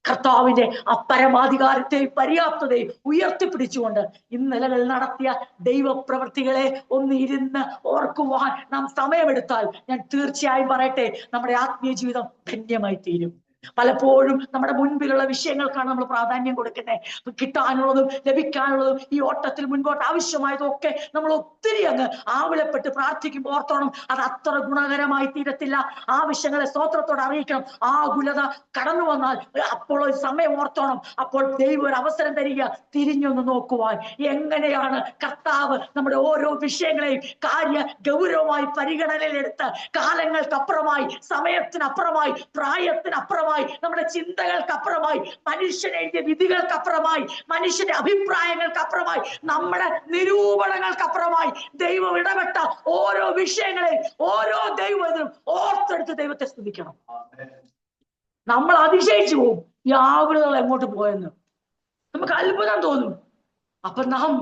കർത്താവിന്റെ അപരമാധികാരത്തെയും പര്യാപ്തതയും ഉയർത്തിപ്പിടിച്ചുകൊണ്ട് ഇന്നലകളിൽ നടത്തിയ ദൈവപ്രവൃത്തികളെ ഒന്ന് ഇരുന്ന് ഓർക്കുവാൻ നാം സമയമെടുത്താൽ ഞാൻ തീർച്ചയായും പറയട്ടെ, നമ്മുടെ ആത്മീയ ജീവിതം ധന്യമായി തീരും. പലപ്പോഴും നമ്മുടെ മുൻപിലുള്ള വിഷയങ്ങൾക്കാണ് നമ്മൾ പ്രാധാന്യം കൊടുക്കുന്നത്. കിട്ടാനുള്ളതും ലഭിക്കാനുള്ളതും ഈ ഓട്ടത്തിൽ മുൻപോട്ട് ആവശ്യമായതും ഒക്കെ നമ്മൾ ഒത്തിരി അങ്ങ് ആകുലപ്പെട്ട് പ്രാർത്ഥിക്കുമ്പോൾ ഓർത്തോണം, അത് അത്ര ഗുണകരമായി തീരത്തില്ല. ആവശ്യങ്ങളെ സ്തോത്രത്തോടെ അറിയിക്കണം. ആകുലത കടന്നു വന്നാൽ അപ്പോൾ ഒരു സമയം ഓർത്തോണം, അപ്പോൾ ദൈവം ഒരു അവസരം തരിക, തിരിഞ്ഞൊന്ന് നോക്കുവാൻ. എങ്ങനെയാണ് കർത്താവ് നമ്മുടെ ഓരോ വിഷയങ്ങളെയും കാര്യ ഗൗരവമായി പരിഗണനയിലെടുത്ത് കാലങ്ങൾക്കപ്പുറമായി, സമയത്തിനപ്പുറമായി, പ്രായത്തിനപ്പുറമായി, നമ്മുടെ ചിന്തകൾക്കപ്പുറമായി, മനുഷ്യനെ എഴുതിയ വിധികൾക്കപ്പുറമായി, മനുഷ്യന്റെ അഭിപ്രായങ്ങൾക്കപ്പുറമായി, നമ്മുടെ നിരൂപണങ്ങൾക്കപ്പുറമായി ദൈവം ഇടപെട്ട ഓരോ വിഷയങ്ങളെയും ഓരോ ദൈവത്തിനും ഓർത്തെടുത്ത് ദൈവത്തെ സ്തുതിക്കണം. നമ്മൾ അതിശയിച്ചു പോകും, ഈ ആകുലതകൾ എങ്ങോട്ട് പോയെന്ന് നമുക്ക് അത്ഭുതം തോന്നും. അപ്പൊ നാം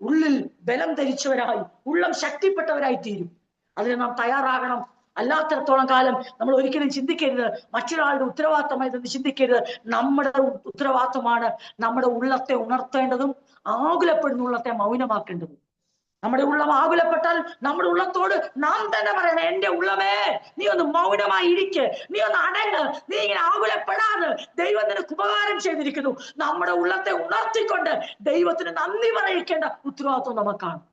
ഉള്ളിൽ ബലം ധരിച്ചവരായി, ഉള്ളം ശക്തിപ്പെട്ടവരായി തീരും. അതിന് നാം തയ്യാറാകണം. അല്ലാത്തിടത്തോളം കാലം നമ്മൾ ഒരിക്കലും ചിന്തിക്കരുത് മറ്റൊരാളുടെ ഉത്തരവാദിത്തമായി ഇതൊന്നും ചിന്തിക്കരുത്. നമ്മുടെ ഉത്തരവാദിത്തമാണ് നമ്മുടെ ഉള്ളത്തെ ഉണർത്തേണ്ടതും ആകുലപ്പെടുന്ന ഉള്ളത്തെ മൗനമാക്കേണ്ടതും. നമ്മുടെ ഉള്ളം ആകുലപ്പെട്ടാൽ നമ്മുടെ ഉള്ളത്തോട് നാം തന്നെ പറയണം, എന്റെ ഉള്ളമേ നീ ഒന്ന് മൗനമായി ഇരിക്ക്, നീ ഒന്ന് അടങ്ങ്, നീ ഇങ്ങനെ ആകുലപ്പെടാതെ, ദൈവം നിനക്ക് ഉപകാരം ചെയ്തിരിക്കുന്നു. നമ്മുടെ ഉള്ളത്തെ ഉണർത്തിക്കൊണ്ട് ദൈവത്തിന് നന്ദി പറയിക്കേണ്ട ഉത്തരവാദിത്വം നമുക്കാണ്.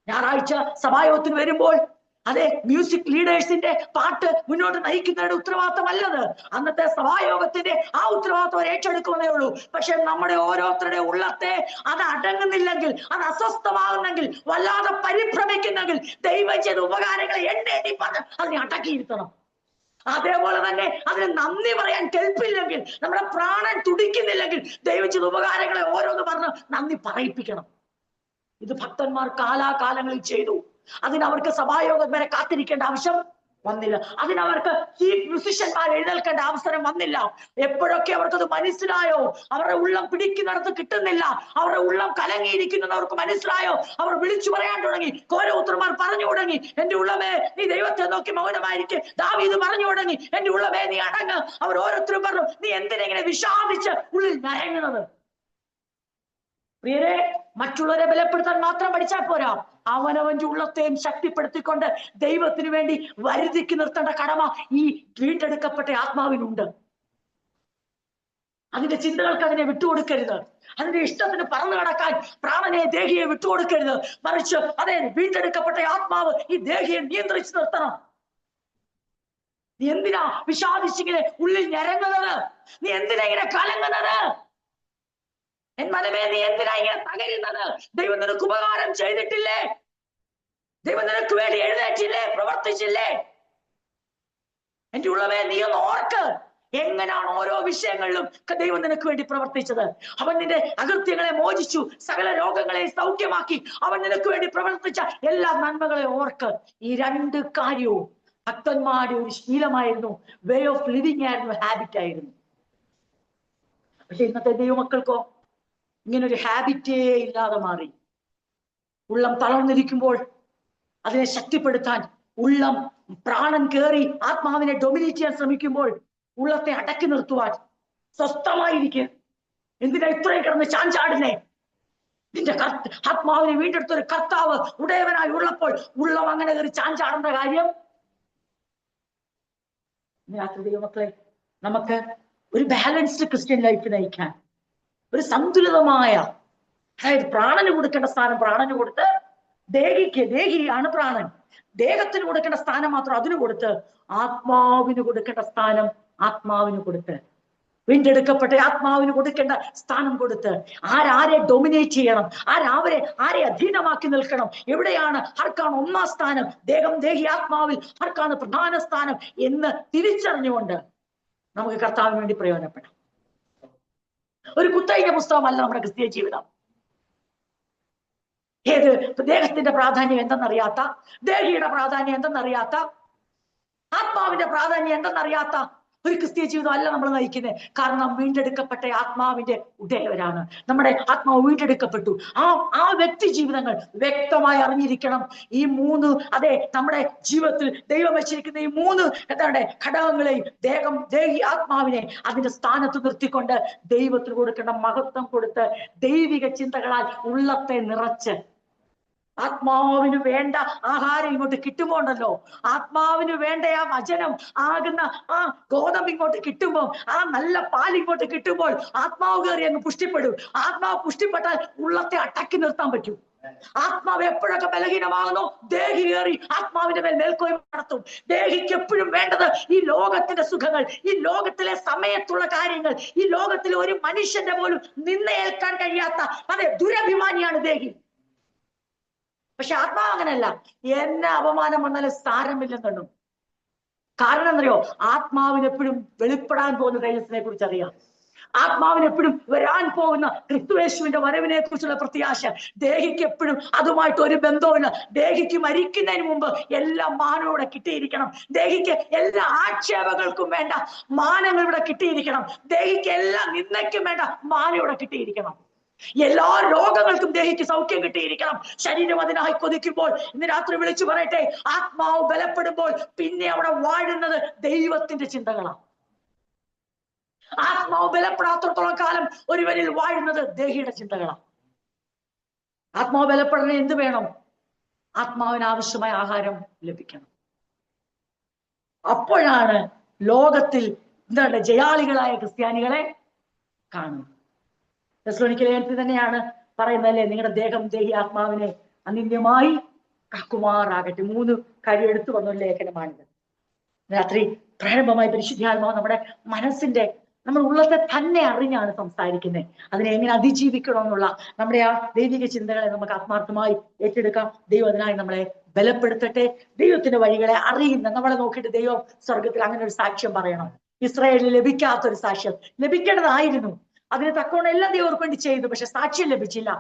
ഞായറാഴ്ച സഭായോഗത്തിന് വരുമ്പോൾ അതെ മ്യൂസിക് ലീഡേഴ്സിന്റെ പാട്ട് മുന്നോട്ട് നയിക്കുന്നവരുടെ ഉത്തരവാദിത്തമല്ലത്. അന്നത്തെ സഭായോഗത്തിന്റെ ആ ഉത്തരവാദിത്വം ഏറ്റെടുക്കുന്നേ ഉള്ളൂ. പക്ഷെ നമ്മുടെ ഓരോരുത്തരുടെ ഉള്ളത്തെ അത് അടങ്ങുന്നില്ലെങ്കിൽ, അത് അസ്വസ്ഥമാകുന്നെങ്കിൽ, വല്ലാതെ പരിഭ്രമിക്കുന്നെങ്കിൽ ദൈവം ചെയ്ത ഉപകാരങ്ങളെ എണ്ണി പറഞ്ഞ് അതിനെ അടക്കിയിരുത്തണം. അതേപോലെ തന്നെ അതിന് നന്ദി പറയാൻ കേൾപ്പില്ലെങ്കിൽ, നമ്മുടെ പ്രാണൻ തുടിക്കുന്നില്ലെങ്കിൽ ദൈവം ചെയ്ത ഉപകാരങ്ങളെ ഓരോന്ന് പറഞ്ഞ് നന്ദി പറയിപ്പിക്കണം. ഇത് ഭക്തന്മാർ കാലാകാലങ്ങളിൽ ചെയ്തു. അതിനവർക്ക് സഭായോഗം വരെ കാത്തിരിക്കേണ്ട ആവശ്യം വന്നില്ല. അതിനവർക്ക് ചീഫ് മ്യൂസിഷ്യന്മാർ എഴുന്നേൽക്കേണ്ട അവസരം വന്നില്ല. എപ്പോഴൊക്കെ അവർക്കത് മനസ്സിലായോ, അവരുടെ ഉള്ളം പിടിക്കുന്നിടത്ത് കിട്ടുന്നില്ല, അവരുടെ ഉള്ളം കലങ്ങിയിരിക്കുന്നത് അവർക്ക് മനസ്സിലായോ, അവർ വിളിച്ചു പറയാൻ തുടങ്ങി. കോരപുത്രന്മാർ പറഞ്ഞു തുടങ്ങി, എന്റെ ഉള്ളമേ നീ ദൈവത്തെ നോക്കി മൗനമായിരിക്കും. ദാവീദ് പറഞ്ഞു തുടങ്ങി, എന്റെ ഉള്ളമേ നീ അടങ്ങ്. അവർ ഓരോരുത്തരും പറഞ്ഞു, നീ എന്തിനെങ്ങനെ വിഷാദിച്ച് ഉള്ളിൽ നരങ്ങുന്നത്? പ്രിയരെ, മറ്റുള്ളവരെ ബലപ്പെടുത്താൻ മാത്രം പഠിച്ചാൽ പോരാ, അവനവന്റെ ഉള്ളത്തെയും ശക്തിപ്പെടുത്തിക്കൊണ്ട് ദൈവത്തിന് വേണ്ടി വരുതിക്ക് നിർത്തേണ്ട കടമ ഈ വീണ്ടെടുക്കപ്പെട്ട ആത്മാവിനുണ്ട്. അതിന്റെ ചിന്തകൾക്ക് അതിനെ വിട്ടുകൊടുക്കരുത്. അതിന്റെ ഇഷ്ടത്തിന് പറന്നു കിടക്കാൻ പ്രാണനെ, ദേഹിയെ വിട്ടുകൊടുക്കരുത്. മറിച്ച് അതെ വീണ്ടെടുക്കപ്പെട്ട ആത്മാവ് ഈ ദേഹിയെ നിയന്ത്രിച്ചു നിർത്തണം. നീ എന്തിനാ വിഷാദിച്ചിങ്ങനെ ഉള്ളിൽ ഞരങ്ങുന്നത്? നീ എന്തിനാ ഇങ്ങനെ കലങ്ങുന്നത്? എൻ മനമേ നീ എന്തിനാ ഇങ്ങനെ തകരുന്നത്? ദൈവം നിനക്ക് ഉപകാരം ചെയ്തിട്ടില്ലേ? ദൈവം നിനക്ക് വേണ്ടി എഴുന്നേറ്റില്ലേ, പ്രവർത്തിച്ചില്ലേ? എന്റെ ഉള്ളമേ നീ ഒന്ന് ഓർക്ക്, എങ്ങനെയാണ് ഓരോ വിഷയങ്ങളിലും ദൈവം നിനക്ക് വേണ്ടി പ്രവർത്തിച്ചത്. അവൻ നിന്റെ അകൃത്യങ്ങളെ മോചിച്ചു, സകല രോഗങ്ങളെ സൗഖ്യമാക്കി. അവൻ നിനക്ക് വേണ്ടി പ്രവർത്തിച്ച എല്ലാ നന്മകളെ ഓർക്ക്. ഈ രണ്ട് കാര്യവും ഭക്തന്മാരുടെ ഒരു ശീലമായിരുന്നു, വേ ഓഫ് ലിവിങ് ആയിരുന്നു, ഹാബിറ്റ് ആയിരുന്നു. പക്ഷെ ഇന്നത്തെ ദൈവമക്കൾക്കോ ഇങ്ങനൊരു ഹാബിറ്റേ ഇല്ലാതെ മാറി. ഉള്ളം തളർന്നിരിക്കുമ്പോൾ അതിനെ ശക്തിപ്പെടുത്താൻ, ഉള്ളം പ്രാണൻ കേറി ആത്മാവിനെ ഡൊമിനേറ്റ് ചെയ്യാൻ ശ്രമിക്കുമ്പോൾ ഉള്ളത്തെ അടക്കി നിർത്തുവാൻ സ്വസ്ഥമായിരിക്കുക. എന്തിനാ ഇത്രയും കിടന്ന് ചാഞ്ചാടുന്നേ? നിന്റെ ആത്മാവിനെ വീണ്ടെടുത്തൊരു കർത്താവ് ഉടയവനായി ഉള്ളപ്പോൾ ഉള്ളം അങ്ങനെ കയറി ചാഞ്ചാടേണ്ട കാര്യം? മക്കളെ, നമുക്ക് ഒരു ബാലൻസ്ഡ് ക്രിസ്ത്യൻ ലൈഫ് നയിക്കാൻ, ഒരു സന്തുലിതമായ, അതായത് പ്രാണന് കൊടുക്കേണ്ട സ്ഥാനം പ്രാണന് കൊടുത്ത്, ദേഹിയാണ് പ്രാണൻ, ദേഹത്തിന് കൊടുക്കേണ്ട സ്ഥാനം മാത്രം അതിന് കൊടുത്ത്, ആത്മാവിന് കൊടുക്കേണ്ട സ്ഥാനം ആത്മാവിന് കൊടുത്ത്, വീണ്ടെടുക്കപ്പെട്ട ആത്മാവിന് കൊടുക്കേണ്ട സ്ഥാനം കൊടുത്ത്, ആരെ ഡൊമിനേറ്റ് ചെയ്യണം, ആരെ അധീനമാക്കി നിൽക്കണം, എവിടെയാണ് ആർക്കാണ് ഒന്നാം സ്ഥാനം, ദേഹി ആത്മാവിൽ ആർക്കാണ് പ്രധാന സ്ഥാനം എന്ന് തിരിച്ചറിഞ്ഞുകൊണ്ട് നമുക്ക് കർത്താവിന് വേണ്ടി പ്രയോജനപ്പെടാം. ഒരു കുത്തഴിഞ്ഞ പുസ്തകമല്ല നമ്മുടെ ക്രിസ്തീയ ജീവിതം. ഏത് ദേഹത്തിന്റെ പ്രാധാന്യം എന്തെന്നറിയാത്ത, ദേഹിയുടെ പ്രാധാന്യം എന്തെന്നറിയാത്ത, ആത്മാവിന്റെ പ്രാധാന്യം എന്തെന്നറിയാത്ത ഒരു ക്രിസ്തീയ ജീവിതം അല്ല നമ്മൾ നയിക്കുന്നത്. കാരണം വീണ്ടെടുക്കപ്പെട്ട ആത്മാവിന്റെ ഉടയവരാണ്. നമ്മുടെ ആത്മാവ് വീണ്ടെടുക്കപ്പെട്ടു. ആ വ്യക്തി ജീവിതങ്ങൾ വ്യക്തമായി അറിഞ്ഞിരിക്കണം. ഈ മൂന്ന്, അതെ, നമ്മുടെ ജീവിതത്തിൽ ദൈവം വെച്ചിരിക്കുന്ന ഈ മൂന്ന് ഘടകങ്ങളെയും, ദേഹി ആത്മാവിനെ അതിന്റെ സ്ഥാനത്ത് നിർത്തിക്കൊണ്ട് ദൈവത്തിന് കൊടുക്കേണ്ട മഹത്വം കൊടുത്ത് ദൈവിക ചിന്തകളാൽ ഉള്ളത്തെ നിറച്ച്, ആത്മാവിന് വേണ്ട ആഹാരം ഇങ്ങോട്ട് കിട്ടുമ്പോ ഉണ്ടല്ലോ, ആത്മാവിന് വേണ്ട ആ വചനം ആകുന്ന ആ ഗോതമ്പ് ഇങ്ങോട്ട് കിട്ടുമ്പോൾ, ആ നല്ല പാൽ ഇങ്ങോട്ട് കിട്ടുമ്പോൾ ആത്മാവ് കയറി അങ്ങ് പുഷ്ടിപ്പെടും. ആത്മാവ് പുഷ്ടിപ്പെട്ടാൽ ഉള്ളത്തെ അടക്കി നിർത്താൻ പറ്റും. ആത്മാവ് എപ്പോഴൊക്കെ ബലഹീനമാകുന്നു, ദേഹി കയറി ആത്മാവിന്റെ മേൽ മേൽക്കോയ്മ നടത്തും. ദേഹിക്ക് എപ്പോഴും വേണ്ടത് ഈ ലോകത്തിന്റെ സുഖങ്ങൾ, ഈ ലോകത്തിലെ സമയത്തുള്ള കാര്യങ്ങൾ, ഈ ലോകത്തിലെ ഒരു മനുഷ്യന്റെ പോലും നിന്നയേൽക്കാൻ കഴിയാത്ത, അതെ, ദുരഭിമാനിയാണ് ദേഹി. പക്ഷെ ആത്മാവ് അങ്ങനെയല്ല. എന്നെ അപമാനം വന്നാലും സാരമില്ലെന്നു. കാരണം എന്തറിയോ? ആത്മാവിന് എപ്പോഴും വെളിപ്പെടാൻ പോകുന്ന തേജസ്സിനെ കുറിച്ച് അറിയാം. ആത്മാവിന് എപ്പോഴും വരാൻ പോകുന്ന ക്രിസ്തുയേശുവിന്റെ വരവിനെ കുറിച്ചുള്ള പ്രത്യാശ. ദേഹിക്ക് എപ്പോഴും അതുമായിട്ട് ഒരു ബന്ധവുമില്ല. ദേഹിക്ക് മരിക്കുന്നതിന് മുമ്പ് എല്ലാ മാനവും കിട്ടിയിരിക്കണം. ദേഹിക്ക് എല്ലാ ആക്ഷേപങ്ങൾക്കും വേണ്ട മാനങ്ങൾ ഇവിടെ കിട്ടിയിരിക്കണം. ദേഹിക്ക് എല്ലാ നിന്ദയ്ക്കും വേണ്ട മാനം ഇവിടെ കിട്ടിയിരിക്കണം. എല്ലാ രോഗങ്ങൾക്കും ദേഹിക്ക് സൗഖ്യം കിട്ടിയിരിക്കണം. ശരീരം അതിനായി കൊതിക്കുമ്പോൾ ഇന്ന് രാത്രി വിളിച്ചു പറയട്ടെ, ആത്മാവ് ബലപ്പെടുമ്പോൾ പിന്നെ അവിടെ വാഴുന്നത് ദൈവത്തിന്റെ ചിന്തകളാണ്. ആത്മാവ് ബലപ്പെടാത്തോളം കാലം ഒരുവനിൽ വാഴുന്നത് ദേഹിയുടെ ചിന്തകളാണ്. ആത്മാവ് ബലപ്പെടണ എന്ത് വേണം? ആത്മാവിന് ആവശ്യമായ ആഹാരം ലഭിക്കണം. അപ്പോഴാണ് ലോകത്തിൽ ജയാളികളായ ക്രിസ്ത്യാനികളെ കാണുന്നത്. തെസ്സലോനിക്കയിലെ ലേഖനത്തിൽ തന്നെയാണ് പറയുന്നതല്ലേ, നിങ്ങളുടെ ദേഹം ദേഹി ആത്മാവിനെ അനിന്യമായി കാക്കുമാറാകട്ടെ. 3 കാര്യം എടുത്തു വന്ന ഒരു ലേഖനമാണിത്. രാത്രി പ്രാരംഭമായി പരിശുദ്ധാത്മാവ് നമ്മുടെ മനസ്സിന്റെ, നമ്മുടെ ഉള്ളത്തെ തന്നെ അറിഞ്ഞാണ് സംസാരിക്കുന്നത്. അതിനെ എങ്ങനെ അതിജീവിക്കണമെന്നുള്ള നമ്മുടെ ആ ദൈവിക ചിന്തകളെ നമുക്ക് ആത്മാർത്ഥമായി ഏറ്റെടുക്കാം. ദൈവം അതിനായി നമ്മളെ ബലപ്പെടുത്തട്ടെ. ദൈവത്തിന്റെ വഴികളെ അറിയുന്ന നമ്മളെ നോക്കിയിട്ട് ദൈവം സ്വർഗത്തിൽ അങ്ങനെ ഒരു സാക്ഷ്യം പറയണം. ഇസ്രായേലിൽ ലഭിക്കാത്തൊരു സാക്ഷ്യം ലഭിക്കേണ്ടതായിരുന്നു. അതിന് തക്കവണ്ണം എല്ലാം ദൈവം അവർക്ക് വേണ്ടി ചെയ്തു. പക്ഷെ സാക്ഷ്യം ലഭിച്ചില്ല.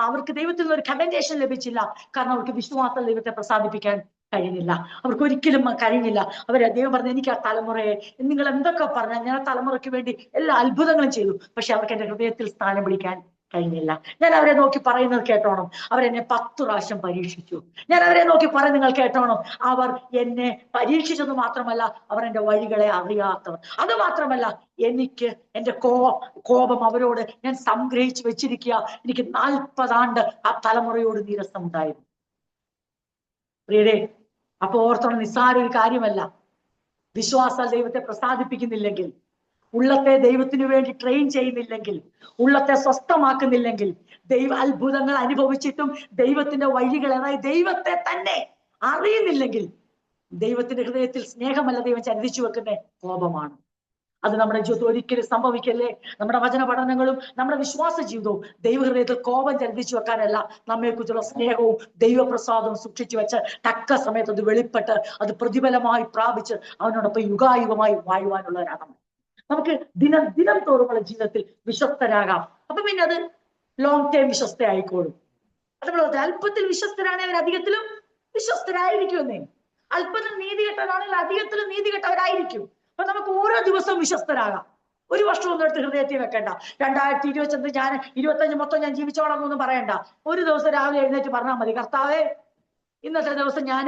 അവർക്ക് ദൈവത്തിൽ നിന്ന് ഒരു കമന്റേഷൻ ലഭിച്ചില്ല. കാരണം അവർക്ക് വിശ്വാസം ദൈവത്തെ പ്രസാദിപ്പിക്കാൻ കഴിഞ്ഞില്ല. അവർക്ക് ഒരിക്കലും കഴിഞ്ഞില്ല. ദൈവം പറഞ്ഞു, എനിക്ക് ആ തലമുറയെ, നിങ്ങൾ എന്തൊക്കെ പറഞ്ഞാൽ ഞാൻ ആ തലമുറയ്ക്ക് വേണ്ടി എല്ലാ അത്ഭുതങ്ങളും ചെയ്തു. പക്ഷെ അവർക്ക് എന്റെ ഹൃദയത്തിൽ സ്ഥാനം പിടിക്കാൻ കഴിഞ്ഞില്ല. ഞാൻ അവരെ നോക്കി പറയുന്നത് കേട്ടോണം, അവരെന്നെ 10 പ്രാവശ്യം പരീക്ഷിച്ചു. ഞാൻ അവരെ നോക്കി പറയും, നിങ്ങൾ കേട്ടോണം, അവർ എന്നെ പരീക്ഷിച്ചത് മാത്രമല്ല, അവർ എന്റെ വഴികളെ അറിയാത്തവർ. അത് മാത്രമല്ല, എനിക്ക് എന്റെ കോപം അവരോട് ഞാൻ സംഗ്രഹിച്ചു വെച്ചിരിക്കുക. എനിക്ക് 40 ആണ്ട് ആ തലമുറയോട് നീരസം ഉണ്ടായിരുന്നു. പ്രിയരെ, അപ്പൊ ഓർത്തോണം, നിസ്സാര ഒരു കാര്യമല്ല. വിശ്വാസം ദൈവത്തെ പ്രസാദിപ്പിക്കുന്നില്ലെങ്കിൽ, ഉള്ളത്തെ ദൈവത്തിനു വേണ്ടി ട്രെയിൻ ചെയ്യുന്നില്ലെങ്കിൽ, ഉള്ളത്തെ സ്വസ്ഥമാക്കുന്നില്ലെങ്കിൽ, ദൈവ അത്ഭുതങ്ങൾ അനുഭവിച്ചിട്ടും ദൈവത്തിന്റെ വഴികൾ, അതായത് ദൈവത്തെ തന്നെ അറിയുന്നില്ലെങ്കിൽ, ദൈവത്തിന്റെ ഹൃദയത്തിൽ സ്നേഹമല്ല ദൈവം ചരിച്ചു വെക്കുന്ന കോപമാണ്. അത് നമ്മുടെ ജീവിതത്തിൽ ഒരിക്കലും സംഭവിക്കല്ലേ. നമ്മുടെ വചന പഠനങ്ങളും നമ്മുടെ വിശ്വാസ ജീവിതവും ദൈവഹൃദയത്തിൽ കോപം ചരിച്ചു വെക്കാനല്ല, നമ്മെക്കുറിച്ചുള്ള സ്നേഹവും ദൈവപ്രസാദവും സൂക്ഷിച്ചു വെച്ച് തക്ക സമയത്ത് അത് വെളിപ്പെട്ട് അത് പ്രതിഫലമായി പ്രാപിച്ച് അവനോടൊപ്പം യുഗായുഗമായി വാഴുവാനുള്ളവരാണ്. നമുക്ക് ദിനം തോറുമുള്ള ജീവിതത്തിൽ വിശ്വസ്തരാകാം. അപ്പൊ പിന്നെ അത് ലോങ് ടൈം വിശ്വസ്തയായിക്കോളും. അതുപോലെ അല്പത്തിൽ വിശ്വസ്തരാണെങ്കിൽ അവർ അധികത്തിലും വിശ്വസ്തരായിരിക്കുമെന്നേ. അല്പത്തിൽ നീതി കെട്ടവരാണെങ്കിൽ അധികത്തിലും നീതി കെട്ടവരായിരിക്കും. അപ്പൊ നമുക്ക് ഓരോ ദിവസവും വിശ്വസ്തരാകാം. ഒരു വർഷമൊന്നും എടുത്ത് ഹൃദയത്തിൽ വെക്കണ്ട. 2025 ഞാൻ 25 മൊത്തം ഞാൻ ജീവിച്ചോളാം എന്നൊന്നും പറയണ്ട. ഒരു ദിവസം രാവിലെ എഴുന്നേറ്റ് പറഞ്ഞാൽ മതി, കർത്താവേ ഇന്നത്തെ ദിവസം ഞാൻ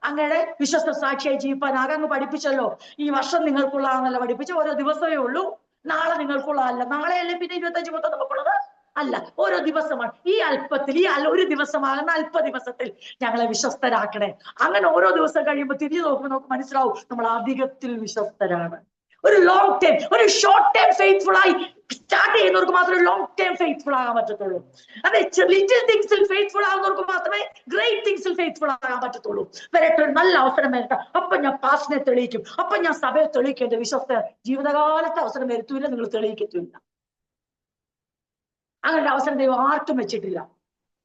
അങ്ങയുടെ വിശ്വസ്ത സാക്ഷിയായി ജീവിപ്പാനാകാൻ അങ്ങ് പഠിപ്പിച്ചല്ലോ. ഈ വർഷം നിങ്ങൾക്കുള്ളതാണെന്നല്ല പഠിപ്പിച്ച, ഓരോ ദിവസമേ ഉള്ളൂ, നാളെ നിങ്ങൾക്കുള്ളതല്ല. നാളെയല്ലേ പിന്നെ 25 മൊത്തം നമുക്കുള്ളത് അല്ല, ഓരോ ദിവസമാണ്. ഈ അല്പത്തിൽ, ഈ ഒരു ദിവസമാകുന്ന അല്പ ദിവസത്തിൽ ഞങ്ങളെ വിശ്വസ്തരാക്കണേ. അങ്ങനെ ഓരോ ദിവസം കഴിയുമ്പോൾ തിരിഞ്ഞു നോക്കുമ്പോൾ നമുക്ക് മനസ്സിലാവും നമ്മൾ അധികത്തിൽ വിശ്വസ്തരാണ്. ഒരു ലോങ് ടൈം, ഒരു ഷോർട്ട് ടൈം ഫെയ്ത്ത്ഫുൾ ആയി സ്റ്റാർട്ട് ചെയ്യുന്നവർക്ക് മാത്രമേ ലോങ് ടൈം ഫെയ്ത്ത്ഫുൾ ആകാൻ പറ്റത്തുള്ളൂ. അതെ, ലിറ്റിൽ തിങ്സിൽ ഫെയ്ത്ത്ഫുൾ ആകുന്നവർക്ക് മാത്രമേ ഗ്രേറ്റ് തിങ്സിൽ ഫെയ്ത്ത്ഫുൾ ആകാൻ പറ്റത്തുള്ളൂ. വരട്ടെ, ഒരു നല്ല അവസരം വരട്ടെ, അപ്പൊ ഞാൻ പാസ്റ്റിനെ തെളിയിക്കും, അപ്പൊ ഞാൻ സഭയെ തെളിയിക്കും. എന്റെ വിശ്വസ്ത ജീവിതകാലത്ത് അവസരം വരുത്തൂല്ല, നിങ്ങൾ തെളിയിക്കത്തില്ല. അങ്ങനെ അവസരം ദൈവം ആർക്കും വെച്ചിട്ടില്ല.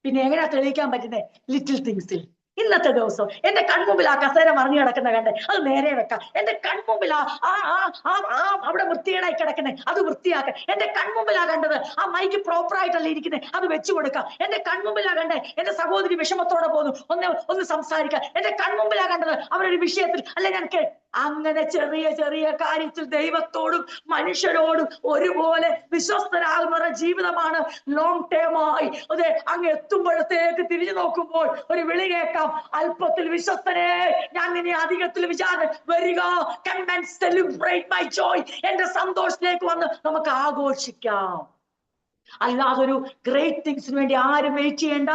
പിന്നെ എങ്ങനെയാ തെളിയിക്കാൻ പറ്റുന്നത്? ലിറ്റിൽ തിങ്സിൽ. ഇന്നത്തെ ദിവസം എന്റെ കൺമുമ്പിൽ ആ കസേര മറിഞ്ഞു കിടക്കുന്ന കണ്ടേ, അത് നേരെ വെക്കാം. എന്റെ കൺമുമ്പിൽ അവിടെ വൃത്തികേടായി കിടക്കുന്നേ, അത് വൃത്തിയാക്കാം. എന്റെ കൺമുമ്പിലാ കണ്ടത് ആ മൈക്ക് പ്രോപ്പറായിട്ടല്ല ഇരിക്കുന്നത്, അത് വെച്ചു കൊടുക്കാം. എന്റെ കൺമുമ്പിലാ കണ്ടേ എന്റെ സഹോദരി വിഷമത്തോടെ പോകുന്നു, ഒന്ന് സംസാരിക്കാം. എന്റെ കൺമുമ്പിലാ കണ്ടത് അവരൊരു വിഷയത്തിൽ അല്ലെ ഞങ്ങൾക്ക്. അങ്ങനെ ചെറിയ ചെറിയ കാര്യത്തിൽ ദൈവത്തോടും മനുഷ്യരോടും ഒരുപോലെ വിശ്വസ്തരാകുന്ന ജീവിതമാണ് ലോങ് ടേമായി. അതെ, അങ്ങ് എത്തുമ്പോഴത്തേക്ക് തിരിഞ്ഞു നോക്കുമ്പോൾ ഒരു വിളി കേൾക്കാം, അല്പത്തിൽ വിശ്വസ്തനെ ഞാൻ നിന്നെ അധികത്തിൽ വരിക, come and celebrate my joy. എന്റെ സന്തോഷത്തിലേക്ക് വന്ന് നമുക്ക് ആഘോഷിക്കാം. അല്ലാതൊരു ഗ്രേറ്റ് തിങ്സിന് വേണ്ടി ആരും വെയിറ്റ് ചെയ്യേണ്ട.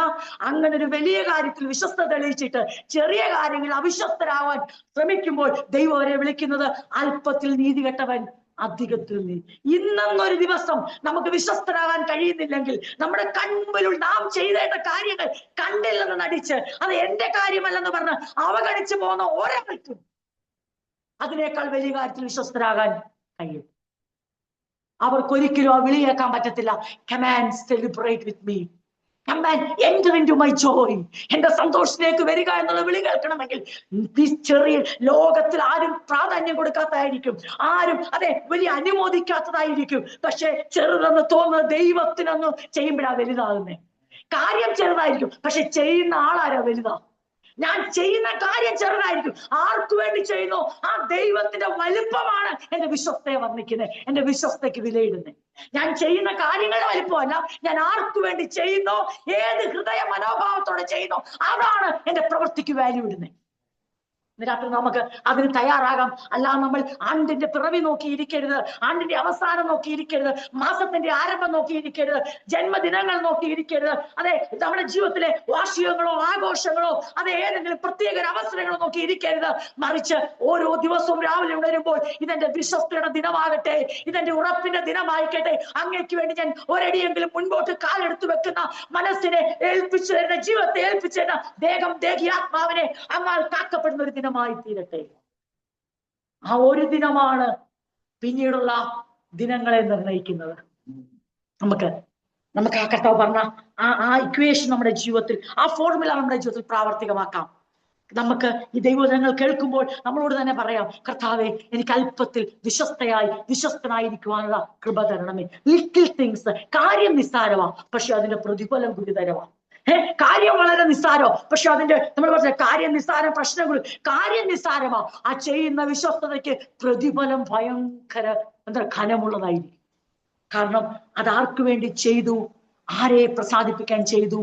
അങ്ങനെ ഒരു വലിയ കാര്യത്തിൽ വിശ്വസ്ത തെളിയിച്ചിട്ട് ചെറിയ കാര്യങ്ങൾ അവിശ്വസ്തരാവാൻ ശ്രമിക്കുമ്പോൾ ദൈവം അവരെ വിളിക്കുന്നത് അല്പത്തിൽ നീതി കെട്ടവൻ അധികത്തിൽ നീ. ഇന്നൊരു ദിവസം നമുക്ക് വിശ്വസ്തരാകാൻ കഴിയുന്നില്ലെങ്കിൽ നമ്മുടെ കൺമുമ്പിൽ നാം ചെയ്തേണ്ട കാര്യങ്ങൾ കണ്ടില്ലെന്ന് നടിച്ച് അത് എന്റെ കാര്യമല്ലെന്ന് പറഞ്ഞ് അവഗണിച്ചു പോകുന്ന ഒരാൾക്കും അതിനേക്കാൾ വലിയ കാര്യത്തിൽ വിശ്വസ്തരാകാൻ കഴിയും. അവർക്കൊരിക്കലും ആ വിളി കേൾക്കാൻ പറ്റത്തില്ല. Come and celebrate with me. Come and enter into my joy. എന്റെ സന്തോഷത്തിലേക്ക് വരിക എന്നുള്ള വിളി കേൾക്കണമെങ്കിൽ ഈ ചെറിയ ലോകത്തിൽ ആരും പ്രാധാന്യം കൊടുക്കാത്തതായിരിക്കും, ആരും അതെ വലിയ അനുമോദിക്കാത്തതായിരിക്കും. പക്ഷെ ചെറുതെന്ന് തോന്നുന്ന ദൈവത്തിനൊന്ന് ചെയ്യുമ്പോഴാ വലുതാകുന്നേ. കാര്യം ചെറുതായിരിക്കും, പക്ഷെ ചെയ്യുന്ന ആളാരാ വലുതാ. ഞാൻ ചെയ്യുന്ന കാര്യം ചെറുതായിരിക്കും, ആർക്കു വേണ്ടി ചെയ്യുന്നു ആ ദൈവത്തിന്റെ വലുപ്പമാണ് എന്റെ വിശ്വസ്തയെ വർണ്ണിക്കുന്നത്, എന്റെ വിശ്വസ്തയ്ക്ക് വിലയിടുന്നത്. ഞാൻ ചെയ്യുന്ന കാര്യങ്ങളുടെ വലിപ്പമല്ല, ഞാൻ ആർക്കു വേണ്ടി ചെയ്യുന്നു, ഏത് ഹൃദയ മനോഭാവത്തോടെ ചെയ്യുന്നു, അതാണ് എന്റെ പ്രവൃത്തിക്ക് വാല്യൂ ഇടുന്നത്. രാത്രി നമുക്ക് അതിന് തയ്യാറാകാം. അല്ലാതെ നമ്മൾ ആണ്ടിന്റെ പിറവി നോക്കിയിരിക്കരുത്, ആണ്ടിന്റെ അവസാനം നോക്കിയിരിക്കരുത്, മാസത്തിന്റെ ആരംഭം നോക്കിയിരിക്കരുത്, ജന്മദിനങ്ങൾ നോക്കിയിരിക്കരുത്. അതെ, നമ്മുടെ ജീവിതത്തിലെ വാർഷികങ്ങളോ ആഘോഷങ്ങളോ അതെ ഏതെങ്കിലും പ്രത്യേക അവസരങ്ങളോ നോക്കിയിരിക്കരുത്. മറിച്ച് ഓരോ ദിവസവും രാവിലെ ഉണരുമ്പോൾ ഇതെന്റെ വിശ്വസ്തയുടെ ദിനമാകട്ടെ, ഇതെന്റെ ഉറപ്പിന്റെ ദിനമായിക്കട്ടെ, അങ്ങേക്ക് വേണ്ടി ഞാൻ ഒരടിയെങ്കിലും മുൻപോട്ട് കാലെടുത്തു വെക്കുന്ന മനസ്സിനെ ഏൽപ്പിച്ചു തരുന്ന, ജീവിതത്തെ ഏൽപ്പിച്ചു തരുന്ന ദേഹം ദേഹിയാത്മാവിനെ അങ്ങാൽ കാക്കപ്പെടുന്ന ഒരു ദിനമായി തീരട്ടെ. ആ ഒരു ദിനമാണ് പിന്നീടുള്ള ദിനങ്ങളെ നിർണയിക്കുന്നത്. നമുക്ക് ആ കർത്താവ് പറഞ്ഞ ആ ഇക്വേഷൻ നമ്മുടെ ജീവിതത്തിൽ, ആ ഫോർമുല നമ്മുടെ ജീവിതത്തിൽ പ്രാവർത്തികമാക്കാം. നമുക്ക് ഈ ദൈവവചനങ്ങൾ കേൾക്കുമ്പോൾ നമ്മളോട് തന്നെ പറയാം, കർത്താവേ എനിക്ക് അല്പത്തിൽ വിശ്വസ്തനായിരിക്കുവാനുള്ള കൃപ തരണമേ. ലിറ്റിൽ തിങ്സ്, കാര്യം നിസ്സാരമാ, പക്ഷെ അതിന്റെ പ്രതിഫലം ഗുരുതരമാ. കാര്യം വളരെ നിസ്സാരോ, പക്ഷെ അതിന്റെ നമ്മൾ പറഞ്ഞ കാര്യം നിസ്സാരം, പ്രശ്നങ്ങൾ കാര്യം നിസ്സാരമാ, ആ ചെയ്യുന്ന വിശ്വസ്തതയ്ക്ക് പ്രതിഫലം ഭയങ്കര ഘനമുള്ളതായിരിക്കും. കാരണം അതാർക്കു വേണ്ടി ചെയ്തു, ആരെ പ്രസാദിപ്പിക്കാൻ ചെയ്തു.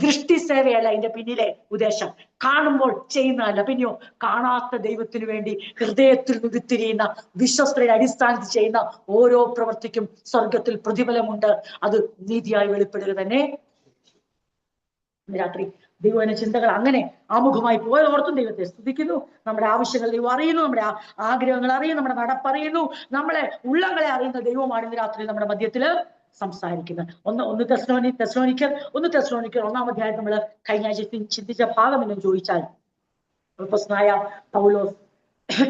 ദൃഷ്ടി സേവയല്ല അതിന്റെ പിന്നിലെ ഉദ്ദേശം, കാണുമ്പോൾ ചെയ്യുന്നതല്ല. പിന്നെയോ കാണാത്ത ദൈവത്തിനു വേണ്ടി ഹൃദയത്തിൽ ഉരുത്തിരിയുന്ന വിശ്വസ്തയുടെ അടിസ്ഥാനത്തിൽ ചെയ്യുന്ന ഓരോ പ്രവൃത്തിക്കും സ്വർഗത്തിൽ പ്രതിഫലമുണ്ട്. അത് നീതിയായി വെളിപ്പെടുക തന്നെ. രാത്രി ദൈവത്തിന്റെ ചിന്തകൾ അങ്ങനെ ആമുഖമായി പോയതോർത്തും ദൈവത്തെ സ്തുതിക്കുന്നു. നമ്മുടെ ആവശ്യങ്ങൾ ദൈവം അറിയുന്നു, നമ്മുടെ ആഗ്രഹങ്ങൾ അറിയുന്നു, നമ്മുടെ നടപ്പറിയുന്നു, നമ്മളെ ഉള്ളങ്ങളെ അറിയുന്ന ദൈവമാണ് ഇന്ന് രാത്രി നമ്മുടെ മധ്യത്തില് സംസാരിക്കുന്നത്. ഒന്ന് തെസ്സലോനിക്കർ 1 അധ്യായം നമ്മൾ കഴിഞ്ഞ ആഴ്ച ചിന്തിച്ച ഭാഗം എന്ന് ചോദിച്ചാൽ, പൗലോസ്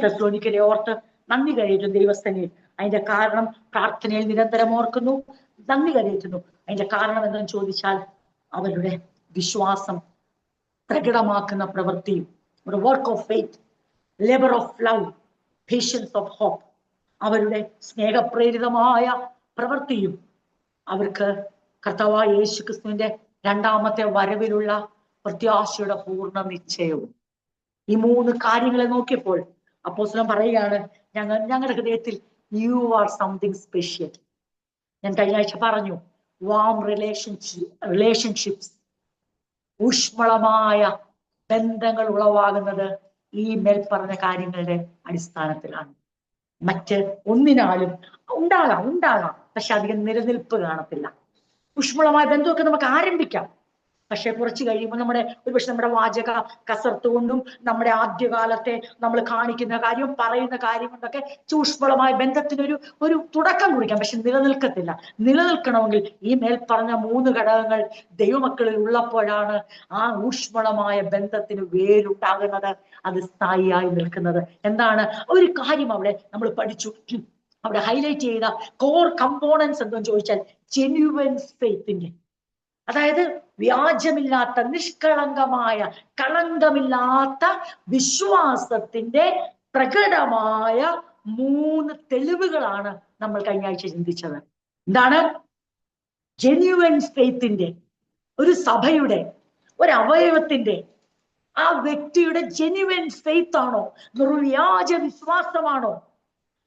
തെസ്സലോനിക്കരെ ഓർത്ത് നന്ദി കരയേറ്റുന്നു ദൈവസ്ഥനിൽ. അതിന്റെ കാരണം പ്രാർത്ഥനയിൽ നിരന്തരം ഓർക്കുന്നു, നന്ദി കരയേറ്റുന്നു. അതിന്റെ കാരണം എന്തെന്ന് ചോദിച്ചാൽ അവരുടെ വിശ്വാസം പ്രകടമാക്കുന്ന പ്രവൃത്തിയും, work of faith, labour of love, patience of hope, അവരുടെ സ്നേഹപ്രേരിതമായ പ്രവൃത്തിയും അവർക്ക് കർത്താവായ യേശു ക്രിസ്തുവിന്റെ രണ്ടാമത്തെ വരവിലുള്ള പ്രത്യാശയുടെ പൂർണ്ണ നിശ്ചയവും. ഈ 3 കാര്യങ്ങളെ നോക്കിയപ്പോൾ അപ്പോസ്തലൻ പറയുകയാണ്, ഞങ്ങളുടെ ഹൃദയത്തിൽ യു ആർ സംതിങ് സ്പെഷ്യൽ. ഞാൻ കഴിഞ്ഞ ആഴ്ച പറഞ്ഞു, വാം റിലേഷൻഷിപ്സ്, ഊഷ്മളമായ ബന്ധങ്ങൾ ഉളവാകുന്നത് ഈ മേൽപ്പറഞ്ഞ കാര്യങ്ങളുടെ അടിസ്ഥാനത്തിലാണ്. മറ്റ് ഒന്നിനാലും ഉണ്ടാകാം, പക്ഷെ അധികം നിലനിൽപ്പ് കാണത്തില്ല. ഊഷ്മളമായ ബന്ധമൊക്കെ നമുക്ക് ആരംഭിക്കാം, പക്ഷെ കുറച്ച് കഴിയുമ്പോൾ ഒരുപക്ഷെ നമ്മുടെ വാചക കസർത്ത് കൊണ്ടും നമ്മുടെ ആദ്യകാലത്തെ നമ്മൾ കാണിക്കുന്ന കാര്യം പറയുന്ന കാര്യം കൊണ്ടൊക്കെ ഊഷ്മളമായ ബന്ധത്തിനൊരു തുടക്കം കുറിക്കാം, പക്ഷെ നിലനിൽക്കത്തില്ല. നിലനിൽക്കണമെങ്കിൽ ഈ മേൽപ്പറഞ്ഞ 3 ഘടകങ്ങൾ ദൈവമക്കളിൽ ഉള്ളപ്പോഴാണ് ആ ഊഷ്മളമായ ബന്ധത്തിന് വേരുണ്ടാകുന്നത്, അത് സ്ഥായിയായി നിൽക്കുന്നത്. എന്താണ് ഒരു കാര്യം അവിടെ നമ്മൾ പഠിച്ചു, അവിടെ ഹൈലൈറ്റ് ചെയ്ത കോർ കമ്പോണൻസ് എന്തെന്ന് ചോദിച്ചാൽ ജെന്യുവൻ ഫെയ്ത്തിന്റെ, അതായത് വ്യാജമില്ലാത്ത, നിഷ്കളങ്കമായ, കളങ്കമില്ലാത്ത വിശ്വാസത്തിന്റെ പ്രകടമായ 3 തെളിവുകളാണ് നമ്മൾ കഴിഞ്ഞ ആഴ്ച ചിന്തിച്ചത്. എന്താണ് ജെന്യുവൻ ഫെയ്ത്തിന്റെ, ഒരു സഭയുടെ, ഒരു അവയവത്തിന്റെ, ആ വ്യക്തിയുടെ ജെന്യുവൻ ഫെയ്ത്ത് ആണോ, നിർവ്യാജ വിശ്വാസമാണോ,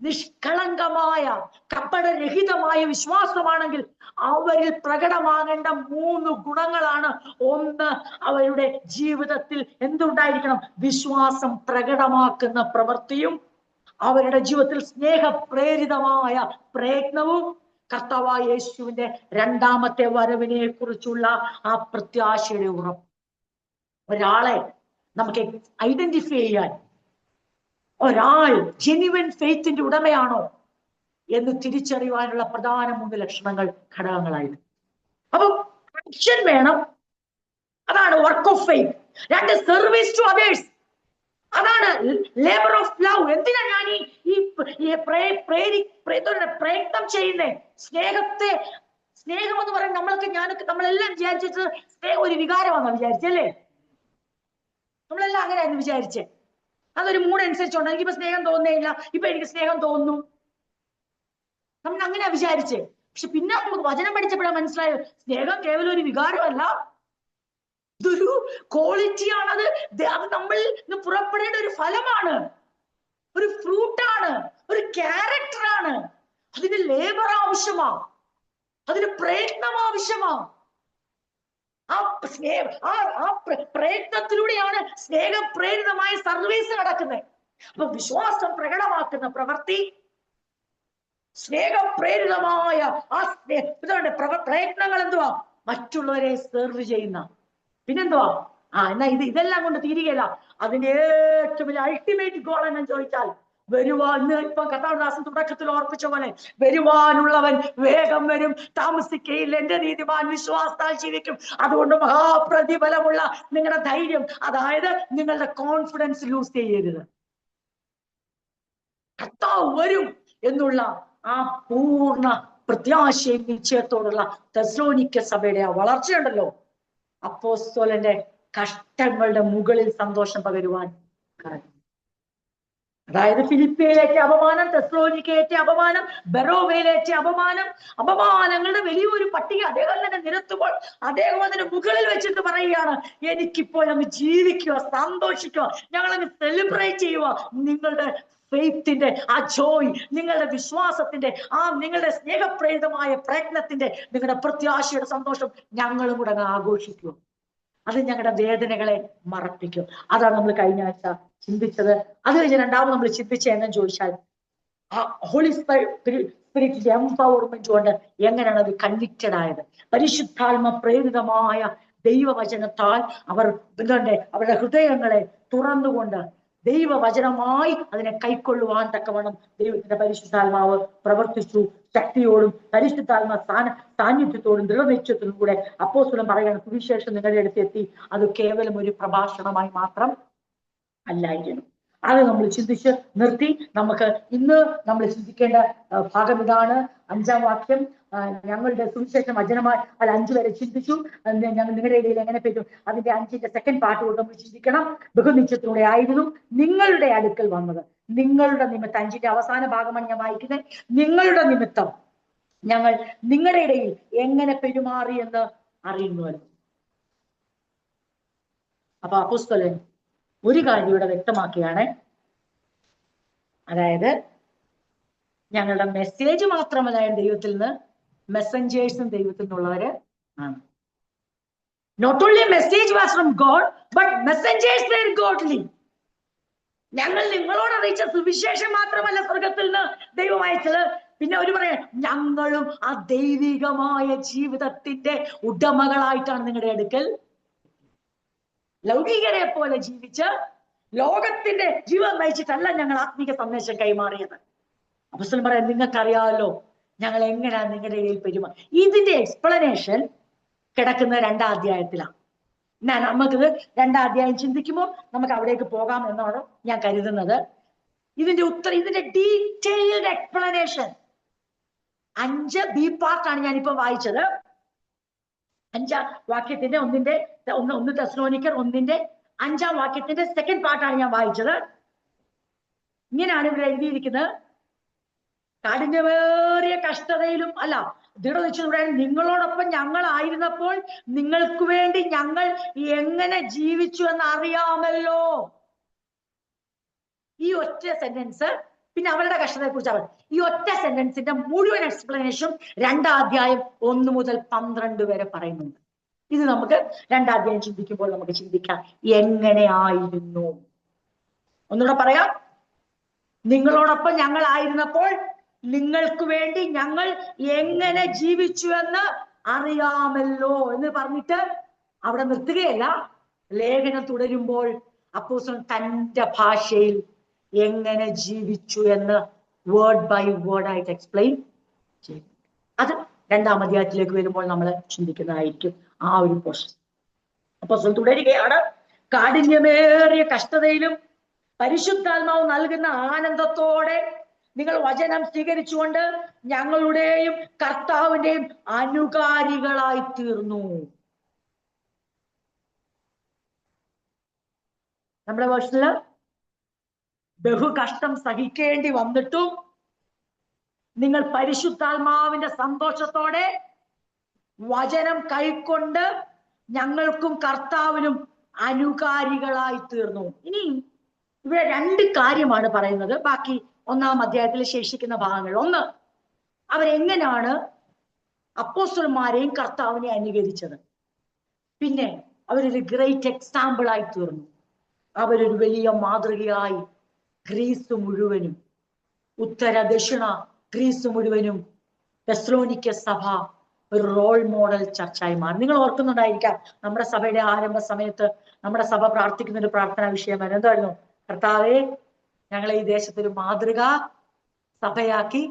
നിഷ്കളങ്കമായ കപടരഹിതമായ വിശ്വാസമാണെങ്കിൽ അവരിൽ പ്രകടമാകേണ്ട 3 ഗുണങ്ങളാണ്. ഒന്ന്, അവരുടെ ജീവിതത്തിൽ എന്തുണ്ടായിരിക്കണം? വിശ്വാസം പ്രകടമാക്കുന്ന പ്രവൃത്തിയും, അവരുടെ ജീവിതത്തിൽ സ്നേഹപ്രേരിതമായ പ്രയത്നവും, കർത്താവായ യേശുവിന്റെ 2ാമത്തെ വരവിനെ കുറിച്ചുള്ള ആ പ്രത്യാശയുടെ ഉറപ്പ്. ഒരാളെ നമുക്ക് ഐഡന്റിഫൈ ചെയ്യാൻ, ഒരാൾ ജെന്യുവൻ ഫെയ്ത്തിന്റെ ഉടമയാണോ എന്ന് തിരിച്ചറിയുവാനുള്ള പ്രധാന 3 ലക്ഷണങ്ങൾ, ഘടകങ്ങളായിരുന്നു. അപ്പൊ ആക്ഷൻ വേണം, അതാണ് work of faith. 2, service to others, അതാണ് ലേബർ ഓഫ് ലവ്. എന്തിനാ ഞാൻ ഈ പ്രയത്നം ചെയ്യുന്നേ? സ്നേഹം എന്ന് പറയുന്നത് നമ്മളെല്ലാം വിചാരിച്ചത് സ്നേഹം ഒരു വികാരമാണെന്ന് വിചാരിച്ചല്ലേ? നമ്മളെല്ലാം അങ്ങനെയായിരുന്നു വിചാരിച്ചേ. അതൊരു മൂഡ് അനുസരിച്ചുണ്ട്. എനിക്കിപ്പോ സ്നേഹം തോന്നുന്നില്ല, ഇപ്പൊ എനിക്ക് സ്നേഹം തോന്നുന്നു, നമ്മൾ അങ്ങനെയാ വിചാരിച്ചേ. പക്ഷെ പിന്നെ നമുക്ക് വചനം പഠിച്ചപ്പോഴാണ് മനസ്സിലായത്, സ്നേഹം കേവലം ഒരു വികാരമല്ല, ഇതൊരു ക്വാളിറ്റിയാണത്. അത് നമ്മളിൽ നിന്ന് പുറപ്പെടേണ്ട ഒരു ഫലമാണ്, ഒരു ഫ്രൂട്ടാണ്, ഒരു ക്യാരക്ടറാണ്. അതിന് ലേബർ ആവശ്യമാ, അതിന് പ്രയത്നം ആവശ്യമാ. ആ പ്രയത്നത്തിലൂടെയാണ് സ്നേഹപ്രേരിതമായ സർവീസ് നടക്കുന്നത്. അപ്പൊ വിശ്വാസം പ്രകടമാക്കുന്ന പ്രവൃത്തി, സ്നേഹപ്രേരിതമായ ആ പ്രയത്നങ്ങൾ എന്തുവാ? മറ്റുള്ളവരെ സെർവ് ചെയ്യുന്ന. പിന്നെന്തുവാ? എന്നാ ഇതെല്ലാം കൊണ്ട് തീരുകയില്ല. അതിന്റെ ഏറ്റവും വലിയ അൾട്ടിമേറ്റ് ഗോൾ എന്ന് ചോദിച്ചാൽ, ഇപ്പൊ കർത്താവദാസൻ തുടക്കത്തിൽ ഓർപ്പിച്ച പോലെ, വരുവാനുള്ളവൻ വേഗം വരും, താമസിക്കയില്ല, എന്റെ നീതിമാൻ വിശ്വാസത്താൽ ജീവിക്കും. അതുകൊണ്ട് മഹാപ്രതിഫലമുള്ള നിങ്ങളുടെ ധൈര്യം, അതായത് നിങ്ങളുടെ കോൺഫിഡൻസ് ലൂസ് ചെയ്യരുത്. കർത്താവ് വരും എന്നുള്ള ആ പൂർണ്ണ പ്രത്യാശയും നിശ്ചയത്തോടുള്ള തെസ്സലോനിക്ക സഭയുടെ ആ വളർച്ചയുണ്ടല്ലോ, അപ്പോസ്തലന്റെ കഷ്ടങ്ങളുടെ മുകളിൽ സന്തോഷം പകരുവാൻ കാരണം. അതായത് ഫിലിപ്പിയിലേറ്റ അപമാനം, തെസ്സലോനിക്കയിലേറ്റ അപമാനം, ബെറോവയിലേറ്റ അപമാനങ്ങളുടെ വലിയൊരു പട്ടിക അദ്ദേഹം തന്നെ നിരത്തുമ്പോൾ അദ്ദേഹം അതിന് മുകളിൽ വെച്ചിട്ട് പറയുകയാണ്, എനിക്കിപ്പോൾ അങ്ങ് ജീവിക്കുക, സന്തോഷിക്കുക, ഞങ്ങളങ്ങ് സെലിബ്രേറ്റ് ചെയ്യുക. നിങ്ങളുടെ ഫെയ്ത്തിന്റെ ആ ജോയ്, നിങ്ങളുടെ വിശ്വാസത്തിന്റെ നിങ്ങളുടെ സ്നേഹപ്രേരിതമായ പ്രയത്നത്തിന്റെ, നിങ്ങളുടെ പ്രത്യാശയുടെ സന്തോഷം ഞങ്ങളും കൂടെ അങ്ങ് ആഘോഷിക്കുക. അത് ഞങ്ങളുടെ വേദനകളെ മറപ്പിക്കും. അതാണ് നമ്മൾ കഴിഞ്ഞ ആഴ്ച ചിന്തിച്ചത്. അത് കഴിഞ്ഞ് 2ാമത് നമ്മൾ ചിന്തിച്ച എന്നു ചോദിച്ചാൽ, ആ ഹോളി സ്പിരിറ്റിന്റെ എംപവർമെന്റ് കൊണ്ട് എങ്ങനെയാണ് അത് കൺവിക്റ്റഡ് ആയത്? പരിശുദ്ധാത്മ പ്രേരിതമായ ദൈവവചനത്താൽ അവരുടെ ഹൃദയങ്ങളെ തുറന്നുകൊണ്ട് ദൈവവചനമായി അതിനെ കൈക്കൊള്ളുവാൻ തക്കവണ്ണം ദൈവത്തിന്റെ പരിശുദ്ധാത്മാവ് പ്രവർത്തിച്ചു. ശക്തിയോടും പരിശുദ്ധാത്മ സാന്നിധ്യത്തോടും ദൃഢനിശ്ചയത്തിലും കൂടെ അപ്പോസ്തലൻ പറയാണ്, സുവിശേഷം നിങ്ങളുടെ അടുത്തെത്തി. അത് കേവലം ഒരു പ്രഭാഷണമായി മാത്രം അല്ലായിരുന്നു. അത് നമ്മൾ ചിന്തിച്ച് നിർത്തി. നമുക്ക് ഇന്ന് നമ്മൾ ചിന്തിക്കേണ്ട ഭാഗം ഇതാണ്. 5ാം വാക്യം, ഞങ്ങളുടെ സുവിശേഷം വചനമായി 5 വരെ ചിന്തിച്ചു. ഞങ്ങൾ നിങ്ങളുടെ ഇടയിൽ എങ്ങനെ പറ്റും? അതിന്റെ 5ന്റെ സെക്കൻഡ് പാർട്ട് കൊണ്ട് നമ്മൾ ചിന്തിക്കണം. ബഹുനിശ്ചയത്തിലൂടെ ആയിരുന്നു നിങ്ങളുടെ അടുക്കൽ വന്നത്. നിങ്ങളുടെ നിമിത്തം, 5ന്റെ അവസാന ഭാഗമാണ് ഞാൻ വായിക്കുന്നത്. നിങ്ങളുടെ നിമിത്തം ഞങ്ങൾ നിങ്ങളുടെ ഇടയിൽ എങ്ങനെ പെരുമാറി എന്ന് അറിയുന്നുവല്ലോ. അപ്പൊ അപ്പോസ്തലൻ ഒരു കാര്യം ഇവിടെ വ്യക്തമാക്കിയാണ്, അതായത് ഞങ്ങളുടെ മെസ്സേജ് മാത്രമല്ല ദൈവത്തിൽ നിന്ന്, മെസ്സഞ്ചേഴ്സും ദൈവത്തിൽ നിന്നുള്ളവര് ആണ്. Not only message was from God, but messengers were godly. ഞങ്ങൾ നിങ്ങളോട് അറിയിച്ച സുവിശേഷം മാത്രമല്ല സ്വർഗത്തിൽ നിന്ന് ദൈവം അയച്ചത്, പിന്നെ ഒരു പറയാം, ഞങ്ങളും ആ ദൈവികമായ ജീവിതത്തിന്റെ ഉടമകളായിട്ടാണ് നിങ്ങളുടെ അടുക്കൽ. ലൗകികരെ പോലെ ജീവിച്ച് ലോകത്തിന്റെ ജീവിതം നയിച്ചിട്ടല്ല ഞങ്ങൾ ആത്മീക സന്ദേശം കൈമാറിയത്. അപ്പോസ്തലൻ പറയാം, നിങ്ങൾക്കറിയാമല്ലോ ഞങ്ങൾ എങ്ങനെയാ നിങ്ങളുടെ കയ്യിൽ പെരുമാ. ഇതിന്റെ എക്സ്പ്ലനേഷൻ കിടക്കുന്ന 2ാം അധ്യായത്തിലാണ്. നമുക്കിത് 2ാം അധ്യായം ചിന്തിക്കുമ്പോൾ നമുക്ക് അവിടേക്ക് പോകാം എന്നാണ് ഞാൻ കരുതുന്നത്. ഇതിന്റെ ഡീറ്റെയിൽഡ് എക്സ്പ്ലനേഷൻ 5 ബി പാർട്ടാണ് ഞാനിപ്പോ വായിച്ചത്. 5ാം വാക്യത്തിന്റെ 1 തെസ്സലോനിക്കർ 1-ന്റെ 5ാം വാക്യത്തിന്റെ സെക്കൻഡ് പാർട്ടാണ് ഞാൻ വായിച്ചത്. ഇങ്ങനെയാണ് ഇവിടെ എഴുതിയിരിക്കുന്നത്. കാഠിന്യമേറിയ കഷ്ടതയിലും അല്ല ദൃഢനിശ്ചയത്തോടെ നിങ്ങളോടൊപ്പം ഞങ്ങൾ ആയിരുന്നപ്പോൾ നിങ്ങൾക്ക് വേണ്ടി ഞങ്ങൾ എങ്ങനെ ജീവിച്ചു എന്ന് അറിയാമല്ലോ. ഈ ഒറ്റ സെന്റൻസ്, പിന്നെ അവരുടെ കഷ്ടതയെ കുറിച്ചാണ് ഈ ഒറ്റ സെന്റൻസിന്റെ മുഴുവൻ എക്സ്പ്ലനേഷൻ 2ാം അധ്യായം 1 മുതൽ 12 വരെ പറയുന്നുണ്ട്. ഇത് നമുക്ക് 2ാം അധ്യായം ചിന്തിക്കുമ്പോൾ നമുക്ക് ചിന്തിക്കാം എങ്ങനെയായിരുന്നു. ഒന്നുകൂടെ പറയാം, നിങ്ങളോടൊപ്പം ഞങ്ങൾ ആയിരുന്നപ്പോൾ നിങ്ങൾക്ക് വേണ്ടി ഞങ്ങൾ എങ്ങനെ ജീവിച്ചു എന്ന് അറിയാമല്ലോ എന്ന് പറഞ്ഞിട്ട് അവിടെ നിർത്തുകയല്ല. ലേഖനം തുടരുമ്പോൾ അപ്പോസ്തലൻ തന്റെ ഭാഷയിൽ എങ്ങനെ ജീവിച്ചു എന്ന് വേർഡ് ബൈ വേർഡ് ആയിട്ട് എക്സ്പ്ലെയിൻ ചെയ്യും. അത് 2ാം അധ്യായത്തിലേക്ക് വരുമ്പോൾ നമ്മൾ ചിന്തിക്കുന്നതായിരിക്കും ആ ഒരു പോർഷൻ. അപ്പോസ്തലൻ തുടരുകയാണ്, കാഠിന്യമേറിയ കഷ്ടതയിലും പരിശുദ്ധാത്മാവ് നൽകുന്ന ആനന്ദത്തോടെ നിങ്ങൾ വചനം സ്വീകരിച്ചുകൊണ്ട് ഞങ്ങളുടെയും കർത്താവിന്റെയും അനുകാരികളായി തീർന്നു. നമ്മുടെ വേർഷനില് ബഹു കഷ്ടം സഹിക്കേണ്ടി വന്നിട്ടും നിങ്ങൾ പരിശുദ്ധാത്മാവിന്റെ സന്തോഷത്തോടെ വചനം കൈക്കൊണ്ട് ഞങ്ങൾക്കും കർത്താവിനും അനുകാരികളായി തീർന്നു. ഇനി ഇവിടെ 2 കാര്യമാണ് പറയുന്നത് ബാക്കി 1ാം അധ്യായത്തിൽ ശേഷിക്കുന്ന ഭാഗങ്ങൾ. ഒന്ന്, അവരെങ്ങനെയാണ് അപ്പോസ്തലന്മാരെയും കർത്താവിനെ അനുകരിച്ചത്. പിന്നെ അവരൊരു ഗ്രേറ്റ് എക്സാമ്പിൾ ആയി തീർന്നു. അവരൊരു വലിയ മാതൃകയായി ഗ്രീസ് മുഴുവനും, ഉത്തര ദക്ഷിണ ഗ്രീസ് മുഴുവനും തെസ്സലോനിക്ക സഭ ഒരു റോൾ മോഡൽ ചർച്ചായി മാറി. നിങ്ങൾ ഓർക്കുന്നുണ്ടായിരിക്കാം, നമ്മുടെ സഭയുടെ ആരംഭ സമയത്ത് നമ്മുടെ സഭ പ്രാർത്ഥിക്കുന്ന ഒരു പ്രാർത്ഥനാ വിഷയമായിരുന്നു. എന്തായിരുന്നു? കർത്താവേ, ഞങ്ങളെ ഈ ദേശത്തൊരു മാതൃക സഭയാക്കി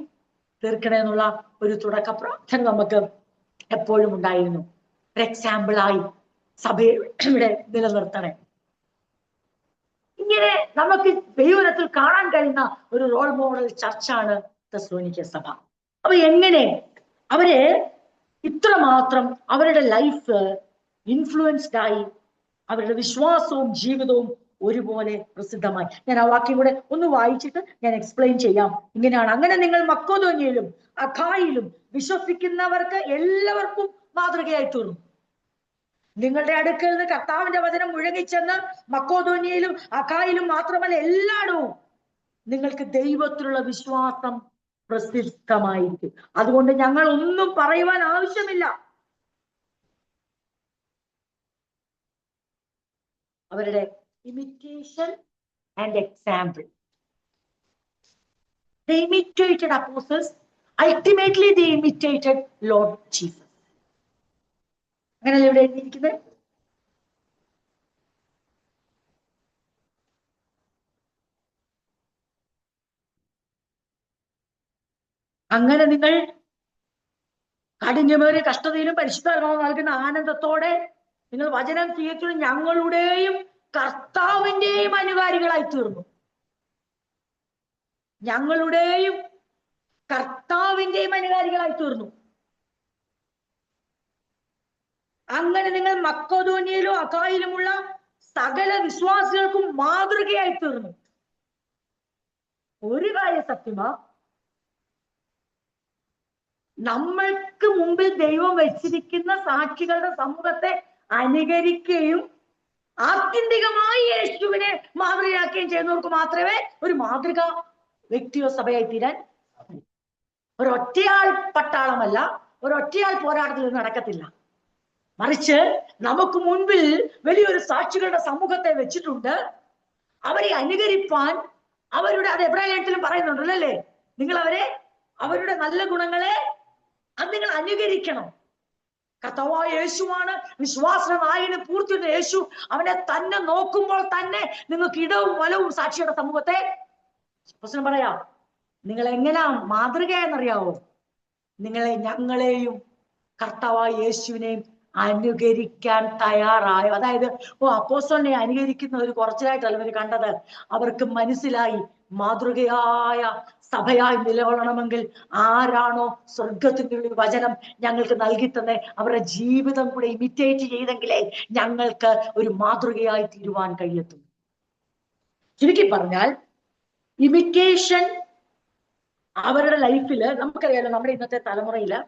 തീർക്കണേ എന്നുള്ള ഒരു തുടക്ക പ്രാർത്ഥന നമുക്ക് എപ്പോഴും ഉണ്ടായിരുന്നു. ഒരു എക്സാമ്പിളായി സഭയെ ഇവിടെ നിലനിർത്തണേ. ഇങ്ങനെ നമുക്ക് ദൈവത്തിൽ കാണാൻ കഴിയുന്ന ഒരു റോൾ മോഡൽ ചർച്ചാണ് തെസ്സലോനിക്ക സഭ. അപ്പൊ എങ്ങനെ അവര് ഇത്രമാത്രം അവരുടെ ലൈഫ് ഇൻഫ്ലുവൻസ്ഡ് ആയി, അവരുടെ വിശ്വാസവും ജീവിതവും ഒരുപോലെ പ്രസിദ്ധമായി. ഞാൻ ആ വാക്യം കൂടെ ഒന്ന് വായിച്ചിട്ട് ഞാൻ എക്സ്പ്ലെയിൻ ചെയ്യാം. ഇങ്ങനെയാണ്, അങ്ങനെ നിങ്ങൾ മക്കോദോന്യയിലും അഖായിലും വിശ്വസിക്കുന്നവർക്ക് എല്ലാവർക്കും മാതൃകയായി തീർന്നു. നിങ്ങളുടെ അടുക്കൽ നിന്ന് കർത്താവിന്റെ വചനം മുഴങ്ങിച്ചെന്ന് മക്കോദോന്യയിലും അഖായിലും മാത്രമല്ല എല്ലായിടവും നിങ്ങൾക്ക് ദൈവത്തിലുള്ള വിശ്വാസം പ്രസിദ്ധമായിരിക്കും. അതുകൊണ്ട് ഞങ്ങൾ ഒന്നും പറയുവാൻ ആവശ്യമില്ല. അവരുടെ imitation and example. They imitated apostles. Ultimately, they imitated Lord Jesus. അങ്ങനെയല്ലേ ഇവിടെ എഴുതിയിരിക്കുന്നത്? അങ്ങനെ നിങ്ങൾ കാഠിന്യമേറിയ കഷ്ടതയിലും പരിശുദ്ധാത്മാവ് നൽകുന്ന ആനന്ദത്തോടെ നിങ്ങൾ വചനം സ്വീകരിച്ചു ഞങ്ങളുടെയും കർത്താവിന്റെയും അനുകാരികളായി തീർന്നു. ഞങ്ങളുടെയും കർത്താവിന്റെയും അനുകാരികളായി തീർന്നു. അങ്ങനെ നിങ്ങൾ മക്കോദോന്യയിലും അഖായിലുമുള്ള സകല വിശ്വാസികൾക്കും മാതൃകയായി തീർന്നു. ഒരു കാര്യം സത്യമാ, നമ്മൾക്ക് മുമ്പിൽ ദൈവം വെച്ചിരിക്കുന്ന സാക്ഷികളുടെ സമൂഹത്തെ അനുകരിക്കുകയും ആത്യന്തികമായി യേശുവിനെ മാതൃകയാക്കുകയും ചെയ്യുന്നവർക്ക് മാത്രമേ ഒരു മാതൃക വ്യക്തിയോ സഭയായി തീരാൻ. ഒരൊറ്റയാൾ പട്ടാളമല്ല, ഒരൊറ്റയാൾ പോരാട്ടത്തിൽ നടക്കത്തില്ല. മറിച്ച് നമുക്ക് മുൻപിൽ വലിയൊരു സാക്ഷികളുടെ സമൂഹത്തെ വെച്ചിട്ടുണ്ട്. അവരെ അനുകരിപ്പാൻ അവരുടെ, അത് എബ്രായത്തിലും പറയുന്നുണ്ടല്ലേ, നിങ്ങൾ അവരുടെ നല്ല ഗുണങ്ങളെ അത് നിങ്ങൾ അനുകരിക്കണം. കർത്താവായ യേശുവാണ് വിശ്വാസ നായകന് പൂർത്തിയുടെ യേശു. അവനെ തന്നെ നോക്കുമ്പോൾ തന്നെ നിങ്ങൾക്ക് ഇടവും വലവും സാക്ഷിയുടെ സമൂഹത്തെ പ്രശ്നം പറയാം. നിങ്ങൾ എങ്ങനെയാ മാതൃകയെന്നറിയാവോ? ഞങ്ങളെയും കർത്താവായ യേശുവിനെയും അനുകരിക്കാൻ തയ്യാറായ, അതായത് അപ്പോസ്തലനെ അനുകരിക്കുന്നവർ കുറച്ചായിട്ടല്ല ഇവർ കണ്ടത്. അവർക്ക് മനസ്സിലായി മാതൃകയായ സഭയായി നിലകൊള്ളണമെങ്കിൽ ആരാണോ സ്വർഗത്തിന്റെ ഒരു വചനം ഞങ്ങൾക്ക് നൽകി തന്നെ അവരുടെ ജീവിതം കൂടെ ഇമിറ്റേറ്റ് ചെയ്തെങ്കിലേ ഞങ്ങൾക്ക് ഒരു മാതൃകയായി തീരുവാൻ കഴിയത്തുള്ളൂ. ചുരുക്കി പറഞ്ഞാൽ ഇമിറ്റേഷൻ അവരുടെ ലൈഫില് നമുക്കറിയാലോ, നമ്മുടെ ഇന്നത്തെ തലമുറയില്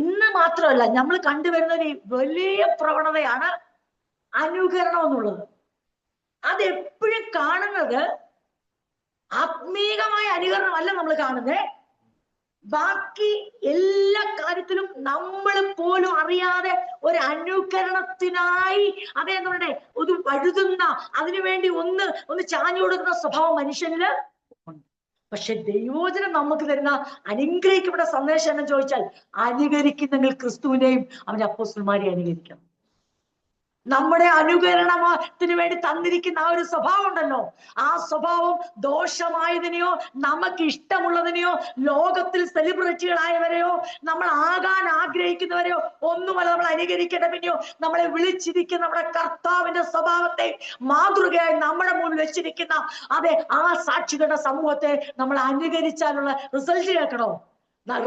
ഇന്ന് മാത്രമല്ല നമ്മൾ കണ്ടുവരുന്ന ഒരു വലിയ പ്രവണതയാണ് അനുകരണം എന്നുള്ളത്. അതെപ്പോഴും കാണുന്നത് ആത്മീകമായ അനുകരണമല്ല നമ്മൾ കാണുന്നത്. ബാക്കി എല്ലാ കാര്യത്തിലും നമ്മൾ പോലും അറിയാതെ ഒരു അനുകരണത്തിനായി അതേന്നുണ്ടെ ഒരു വഴുതുന്ന, അതിനുവേണ്ടി ഒന്ന് ചാഞ്ഞു കൊടുക്കുന്ന സ്വഭാവം മനുഷ്യനില് ഉണ്ട്. പക്ഷെ ദൈവോചനം നമുക്ക് തരുന്ന അനുഗ്രഹിക്കപ്പെട്ട സന്ദേശം എന്ന് ചോദിച്ചാൽ, അനുകരിക്കുന്നെങ്കിൽ ക്രിസ്തുവിനെയും അവന്റെ അപ്പോസ്തലന്മാരെയും അനുകരിക്കണം. നമ്മുടെ അനുകരണത്തിന് വേണ്ടി തന്നിരിക്കുന്ന ആ ഒരു സ്വഭാവം ഉണ്ടല്ലോ, ആ സ്വഭാവം ദോഷമായതിനെയോ നമുക്ക് ഇഷ്ടമുള്ളതിനെയോ ലോകത്തിൽ സെലിബ്രിറ്റികളായവരെയോ നമ്മൾ ആകാൻ ആഗ്രഹിക്കുന്നവരെയോ ഒന്നുമല്ല നമ്മൾ അനുകരിക്കേണ്ട. പിന്നെയോ നമ്മളെ വിളിച്ചിരിക്കുന്ന നമ്മുടെ കർത്താവിന്റെ സ്വഭാവത്തെ മാതൃകയായി നമ്മുടെ മുന്നിൽ വെച്ചിരിക്കുന്ന ആ സാക്ഷികളുടെ സമൂഹത്തെ നമ്മൾ അനുകരിച്ചാലുള്ള റിസൾട്ട് കേൾക്കണോ?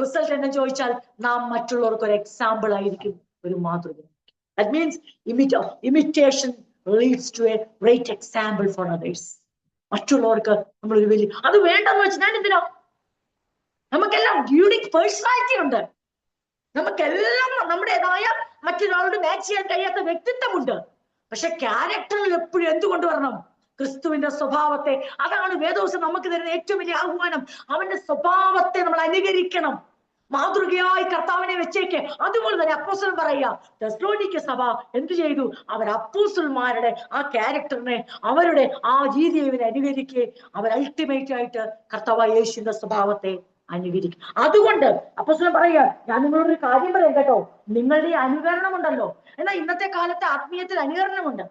റിസൾട്ട് എന്ന് ചോദിച്ചാൽ നാം മറ്റുള്ളവർക്ക് ഒരു എക്സാമ്പിൾ ആയിരിക്കും, ഒരു മാതൃക. That means imitation leads to a great example for others. മറ്റുള്ളവർക്ക് നമ്മളൊരു വലിയ, അത് വേണ്ടെന്ന് വെച്ച് ഞാൻ എന്തിനാ? നമുക്കെല്ലാം യൂണിക് പേഴ്സണാലിറ്റി ഉണ്ട്. നമുക്കെല്ലാം നമ്മുടേതായ മറ്റൊരാളോട് മാച്ച് ചെയ്യാൻ കഴിയാത്ത വ്യക്തിത്വമുണ്ട്. പക്ഷെ ക്യാരക്ടറിൽ എപ്പോഴും എന്തുകൊണ്ട് വരണം? ക്രിസ്തുവിന്റെ സ്വഭാവത്തെ. അതാണ് വേദോസം നമുക്ക് തരുന്ന ഏറ്റവും വലിയ ആഹ്വാനം. അവന്റെ സ്വഭാവത്തെ നമ്മൾ അനുകരിക്കണം. മാതൃകയായി കർത്താവിനെ വെച്ചേക്ക്. അതുപോലെ തന്നെ അപ്പോസ്തലൻ പറയുക, തെസ്സലോനിക്ക സഭ എന്ത് ചെയ്തു? അവർ അപ്പോസ്തലന്മാരുടെ ആ ക്യാരക്ടറിനെ, അവരുടെ ആ രീതിയെ ഇവരെ അനുകരിക്കുക. അവർ അൾട്ടിമേറ്റ് ആയിട്ട് കർത്താവായ യേശുവിന്റെ സ്വഭാവത്തെ അനുകരിക്കും. അതുകൊണ്ട് അപ്പോസ്തലൻ പറയുക, ഞാൻ നിങ്ങളോടൊരു കാര്യം പറയാം കേട്ടോ, നിങ്ങളുടെ ഈ അനുകരണം ഉണ്ടല്ലോ. എന്നാൽ ഇന്നത്തെ കാലത്തെ ആത്മീയത്തിൽ അനുകരണമുണ്ട്.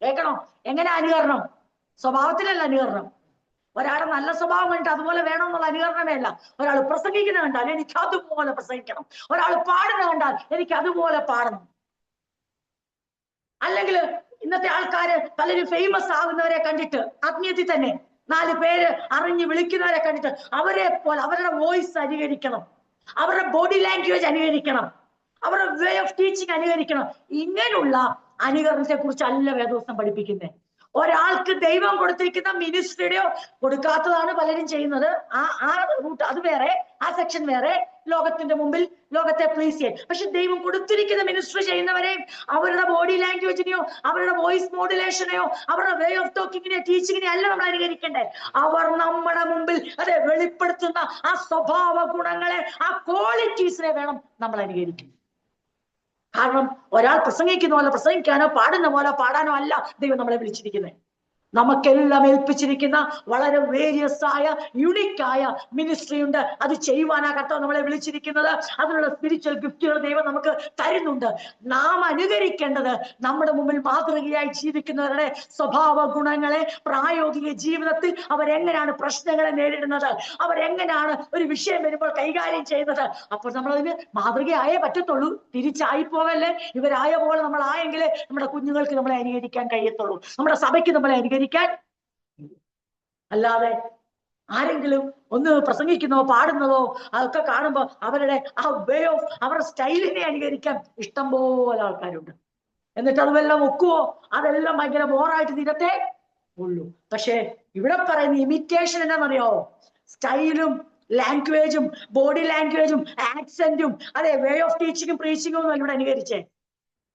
കേൾക്കണോ? എങ്ങനെ അനുകരണം? സ്വഭാവത്തിലല്ല അനുകരണം. ഒരാളെ നല്ല സ്വഭാവം കണ്ടിട്ട് അതുപോലെ വേണം എന്നുള്ള അനുകരണമേ അല്ല. ഒരാൾ പ്രസംഗിക്കുന്ന കണ്ടാൽ എനിക്ക് അതുപോലെ പ്രസംഗിക്കണം, ഒരാൾ പാടുന്ന കണ്ടാൽ എനിക്ക് അതുപോലെ പാടണം. അല്ലെങ്കിൽ ഇന്നത്തെ ആൾക്കാര് പലരും ഫേമസ് ആകുന്നവരെ കണ്ടിട്ട്, ആത്മീയത്തിൽ തന്നെ 4 പേര് അറിഞ്ഞ് വിളിക്കുന്നവരെ കണ്ടിട്ട് അവരെ പോലെ അവരുടെ വോയിസ് അനുകരിക്കണം, അവരുടെ ബോഡി ലാംഗ്വേജ് അനുകരിക്കണം, അവരുടെ വേ ഓഫ് ടീച്ചിങ് അനുകരിക്കണം. ഇങ്ങനെയുള്ള അനുകരണത്തെ കുറിച്ചല്ല വേദോസം പഠിപ്പിക്കുന്നത്. ഒരാൾക്ക് ദൈവം കൊടുത്തിരിക്കുന്ന മിനിസ്ട്രിയുടെയോ, കൊടുക്കാത്തതാണ് പലരും ചെയ്യുന്നത്, ആ റൂട്ട് അത് വേറെ, ആ സെക്ഷൻ വേറെ, ലോകത്തിന്റെ മുമ്പിൽ ലോകത്തെ പ്ലീസ് ചെയ്യാൻ. പക്ഷെ ദൈവം കൊടുത്തിരിക്കുന്ന മിനിസ്ട്രി ചെയ്യുന്നവരെയും അവരുടെ ബോഡി ലാംഗ്വേജിനെയോ, അവരുടെ വോയിസ് മോഡുലേഷനെയോ, അവരുടെ വേ ഓഫ് ടോക്കിങ്ങിനെയോ ടീച്ചിങ്ങിനെയോ അല്ല നമ്മൾ അനുകരിക്കേണ്ടേ. അവർ നമ്മുടെ മുമ്പിൽ വെളിപ്പെടുത്തുന്ന ആ സ്വഭാവ ഗുണങ്ങളെ, ആ ക്വാളിറ്റീസിനെ വേണം നമ്മൾ അനുകരിക്കാൻ. കാരണം ഒരാൾ പ്രസംഗിക്കുന്ന പോലെ പ്രസംഗിക്കാനോ പാടുന്ന പോലെ പാടാനോ അല്ല ദൈവം നമ്മളെ വിളിച്ചിരിക്കുന്നത്. നമുക്കെല്ലാം ഏൽപ്പിച്ചിരിക്കുന്ന വളരെ വേരിയസ് ആയ യുണിക്കായ മിനിസ്ട്രി ഉണ്ട്. അത് ചെയ്യുവാനാ കർത്താവ് നമ്മളെ വിളിച്ചിരിക്കുന്നത്. അതിനുള്ള സ്പിരിച്വൽ ഗിഫ്റ്റുകൾ ദൈവം നമുക്ക് തരുന്നുണ്ട്. നാം അനുകരിക്കേണ്ടത് നമ്മുടെ മുമ്പിൽ മാതൃകയായി ജീവിക്കുന്നവരുടെ സ്വഭാവ ഗുണങ്ങളെ, പ്രായോഗിക ജീവിതത്തിൽ അവരെങ്ങനെയാണ് പ്രശ്നങ്ങളെ നേരിടുന്നത്, അവരെങ്ങനെയാണ് ഒരു വിഷയം വരുമ്പോൾ കൈകാര്യം ചെയ്യുന്നത്. അപ്പോൾ നമ്മളതിന് മാതൃകയായേ പറ്റത്തുള്ളൂ. തിരിച്ചായി പോകല്ലേ. ഇവരായ പോലെ നമ്മളായെങ്കിലേ നമ്മുടെ കുഞ്ഞുങ്ങൾക്ക് നമ്മളെ അനുകരിക്കാൻ കഴിയത്തുള്ളൂ, നമ്മുടെ സഭയ്ക്ക് നമ്മളെ അനുകരിക്കാൻ. അല്ലാതെ ആരെങ്കിലും ഒന്ന് പ്രസംഗിക്കുന്നതോ പാടുന്നതോ അതൊക്കെ കാണുമ്പോ അവരുടെ ആ വേ ഓഫ്, അവരുടെ സ്റ്റൈലിനെ അനുകരിക്കാൻ ഇഷ്ടം പോലെ ആൾക്കാരുണ്ട്. എന്നിട്ട് അതുമെല്ലാം ഒക്കുവോ? അതെല്ലാം ഭയങ്കര ബോറായിട്ട് തീരത്തേ ഉള്ളൂ. പക്ഷെ ഇവിടെ പറയുന്ന ഇമിറ്റേഷൻ എന്നാണെന്നറിയാവോ? സ്റ്റൈലും ലാംഗ്വേജും ബോഡി ലാംഗ്വേജും ആക്സെന്റും വേ ഓഫ് ടീച്ചിങ്ങും പ്രീച്ചിങ്ങും ഒന്നും ഇവിടെ അനുകരിച്ചേ.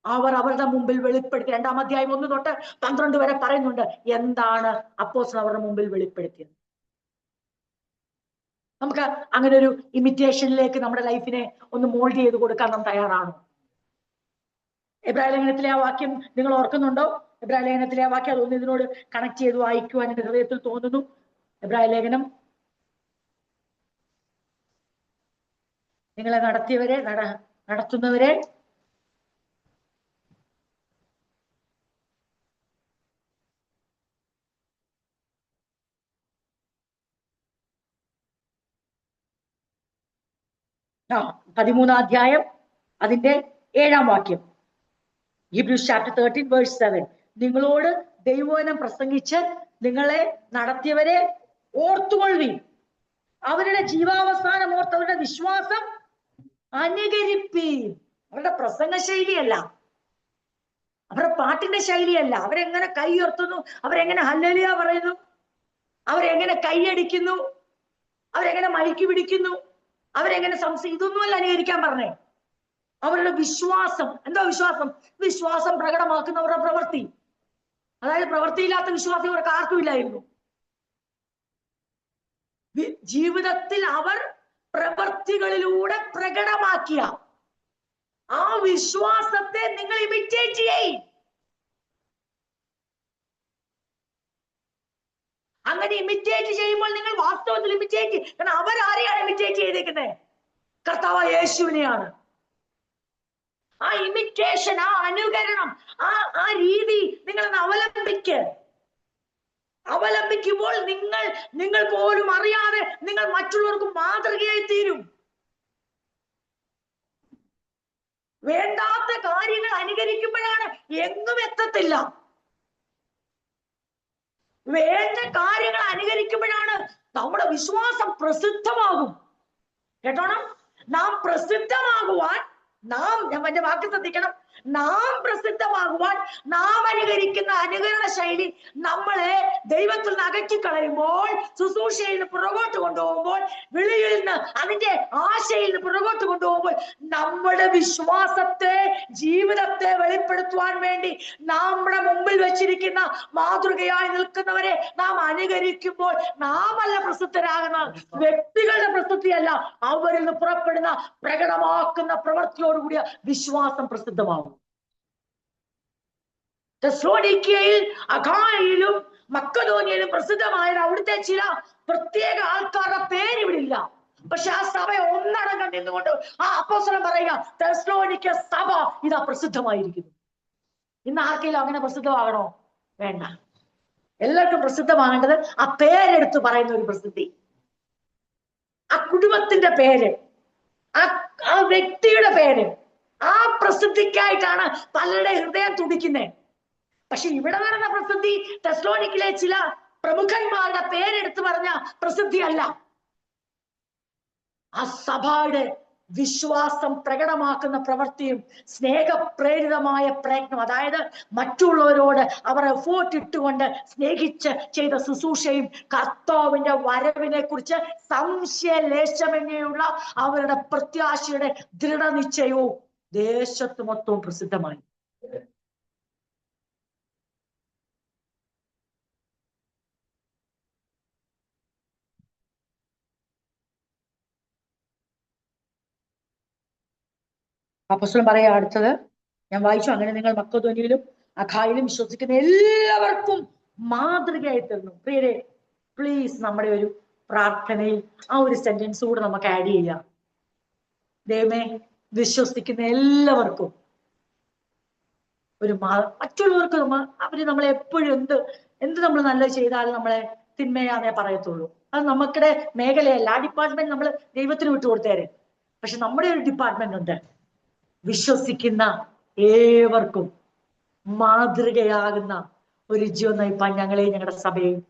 അവർ അവരുടെ മുമ്പിൽ വെളിപ്പെടുത്തി. 2-ാം അധ്യായം 1 തൊട്ട് 12 വരെ പറയുന്നുണ്ട് എന്താണ് അപ്പോസ്തലൻ അവരുടെ മുമ്പിൽ വെളിപ്പെടുത്തിയത്. നമുക്ക് അങ്ങനെ ഒരു ഇമിറ്റേഷനിലേക്ക് നമ്മുടെ ലൈഫിനെ ഒന്ന് മോൾഡ് ചെയ്ത് കൊടുക്കാൻ നാം തയ്യാറാണോ? എബ്രായ ലേഖനത്തിലെ ആ വാക്യം നിങ്ങൾ ഓർക്കുന്നുണ്ടോ? എബ്രായ ലേഖനത്തിലെ ആ വാക്യം അതൊന്ന് ഇതിനോട് കണക്ട് ചെയ്ത് വായിക്കുവാൻ എന്റെ ഹൃദയത്തിൽ തോന്നുന്നു. എബ്രായ ലേഖനം, നിങ്ങളെ നടത്തിയവരെ നടത്തുന്നവരെ ആ 13-ാം അധ്യായം അതിന്റെ 7-ാം വാക്യം. Hebrews chapter 13 verse 7. നിങ്ങളോട് ദൈവവചനം പ്രസംഗിച്ച് നിങ്ങളെ നടത്തിയവരെ ഓർത്തുകൊള്ളുവിൻ. അവരുടെ ജീവാവസാനം ഓർത്ത് അവരുടെ വിശ്വാസം അനുകരിപ്പീൻ. അവരുടെ പ്രസംഗ ശൈലിയല്ല, അവരുടെ പാട്ടിന്റെ ശൈലിയല്ല, അവരെങ്ങനെ കൈ ഉയർത്തുന്നു, അവരെങ്ങനെ ഹല്ലേലൂയ പറയുന്നു, അവരെങ്ങനെ കൈയടിക്കുന്നു, അവരെങ്ങനെ മൈക്ക് പിടിക്കുന്നു, അവരെങ്ങനെ ഇതൊന്നുമല്ല അനുകരിക്കാൻ പറഞ്ഞേ. അവരുടെ വിശ്വാസം. എന്താ വിശ്വാസം? വിശ്വാസം പ്രകടമാക്കുന്നവരുടെ പ്രവൃത്തി. അതായത് പ്രവൃത്തിയില്ലാത്ത വിശ്വാസം ഇവർക്ക് ആർക്കുമില്ലായിരുന്നു. ജീവിതത്തിൽ അവർ പ്രവൃത്തികളിലൂടെ പ്രകടമാക്കിയ ആ വിശ്വാസത്തെ നിങ്ങൾ ഇമിറ്റേറ്റ് ചെയ്യ്. അങ്ങനെ ഇമിറ്റേറ്റ് ചെയ്യുമ്പോൾ നിങ്ങൾ വാസ്തവത്തിൽ ഇമിറ്റേറ്റ്, കാരണം അവരാരെയാണ് ഇമിറ്റേറ്റ് ചെയ്തേക്കുന്നത്? കർത്താവ് യേശുവിനെയാണ്. ആ ഇമിറ്റേഷൻ, ആ അനുകരണം, ആ രീതി നിങ്ങൾ അവലംബിക്കുമ്പോൾ നിങ്ങൾ പോലും അറിയാതെ നിങ്ങൾ മറ്റുള്ളവർക്ക് മാതൃകയായി തീരും. വേണ്ടാത്ത കാര്യങ്ങൾ അനുകരിക്കുമ്പോഴാണ് എങ്ങും എത്തത്തില്ല. വേണ്ട കാര്യങ്ങൾ അനുകരിക്കുമ്പോഴാണ് നമ്മുടെ വിശ്വാസം പ്രസിദ്ധമാകും. കേട്ടോണം, നാം പ്രസിദ്ധമാകുവാൻ, എന്റെ വാക്ക് ശ്രദ്ധിക്കണം, നാം പ്രസിദ്ധമാകുവാൻ നാം അനുകരിക്കുന്ന അനുകരണ ശൈലി നമ്മളെ ദൈവത്തിൽ നിന്ന് അകറ്റിക്കളയുമ്പോൾ, ശുശ്രൂഷയിൽ നിന്ന് പുറകോട്ട് കൊണ്ടുപോകുമ്പോൾ, വിളിയിൽ നിന്ന് അതിന്റെ ആശയിൽ നിന്ന് പുറകോട്ട് കൊണ്ടുപോകുമ്പോൾ, നമ്മുടെ വിശ്വാസത്തെ, ജീവിതത്തെ വെളിപ്പെടുത്തുവാൻ വേണ്ടി നമ്മുടെ മുമ്പിൽ വെച്ചിരിക്കുന്ന മാതൃകയായി നിൽക്കുന്നവരെ നാം അനുകരിക്കുമ്പോൾ നാമല്ല പ്രസിദ്ധരാകുന്ന, വ്യക്തികളുടെ പ്രസിദ്ധിയല്ല, അവരിൽ നിന്ന് പുറപ്പെടുന്ന പ്രകടമാക്കുന്ന പ്രവൃത്തിയോടുകൂടിയ വിശ്വാസം പ്രസിദ്ധമാകും. തെസ്സലോനിക്കയിൽ, അഖായയിലും മക്കദോനിയയിലും പ്രസിദ്ധമായ അവിടുത്തെ ചില പ്രത്യേക ആൾക്കാരുടെ പേര് ഇവിടെ ഇല്ല. പക്ഷെ ആ സഭ ഒന്നടങ്കം നിന്നുകൊണ്ട് ആ അപ്പോസ്തലൻ പറയുക, തെസ്സലോനിക്ക സഭ ഇതാ പ്രസിദ്ധമായിരിക്കുന്നു. ഇന്ന് ആർക്കെങ്കിലും അങ്ങനെ പ്രസിദ്ധമാകണോ? വേണ്ട. എല്ലാവർക്കും പ്രസിദ്ധമാകേണ്ടത് ആ പേരെടുത്ത് പറയുന്ന ഒരു പ്രസിദ്ധി, ആ കുടുംബത്തിന്റെ പേര്, ആ വ്യക്തിയുടെ പേര്, ആ പ്രസിദ്ധിക്കായിട്ടാണ് പലരുടെ ഹൃദയം തുടിക്കുന്നത്. പക്ഷെ ഇവിടെ നടന്ന പ്രസിദ്ധി തെസ്സലോനിക്കയിലെ ചില പ്രമുഖന്മാരുടെ പേരെടുത്ത് പറഞ്ഞ പ്രസിദ്ധിയല്ല. ആ സഭയുടെ വിശ്വാസം പ്രകടമാക്കുന്ന പ്രവൃത്തിയും സ്നേഹപ്രേരിതമായ പ്രയത്നം, അതായത് മറ്റുള്ളവരോട് അവർ എഫോർട്ട് ഇട്ടുകൊണ്ട് സ്നേഹിച്ച് ചെയ്ത ശുശ്രൂഷയും കർത്താവിന്റെ വരവിനെ കുറിച്ച് സംശയലേശമെന്നുള്ള അവരുടെ പ്രത്യാശയുടെ ദൃഢനിശ്ചയവും ദേശത്ത് മൊത്തവും പ്രസിദ്ധമായി. അപ്പോസ്തലൻ പറയാ അടുത്തത് ഞാൻ വായിച്ചു, അങ്ങനെ നിങ്ങൾ മക്കദോനിയയിലും അഖായിലും വിശ്വസിക്കുന്ന എല്ലാവർക്കും മാതൃകയായി തീർന്നു. പ്രിയരെ, പ്ലീസ് നമ്മുടെ ഒരു പ്രാർത്ഥനയിൽ ആ ഒരു സെന്റൻസ് കൂടെ നമുക്ക് ആഡ് ചെയ്യാം. ദൈവമേ, വിശ്വസിക്കുന്ന എല്ലാവർക്കും ഒരു മറ്റുള്ളവർക്ക് അവര് നമ്മളെ എപ്പോഴും എന്ത് നമ്മൾ നല്ലത് ചെയ്താലും നമ്മളെ തിന്മയാന്നേ പറയത്തുള്ളൂ. അത് നമുക്കിടെ മേഖലയല്ല. ആ ഡിപ്പാർട്ട്മെന്റ് നമ്മൾ ദൈവത്തിന് വിട്ടുകൊടുത്തേരെ. പക്ഷെ നമ്മുടെ ഒരു ഡിപ്പാർട്ട്മെന്റ് ഉണ്ട്, വിശ്വസിക്കുന്ന ഏവർക്കും മാതൃകയാകുന്ന ഒരു ജീവൻ നയിപ്പാൻ ഞങ്ങളെയും ഞങ്ങളുടെ സഭയെയും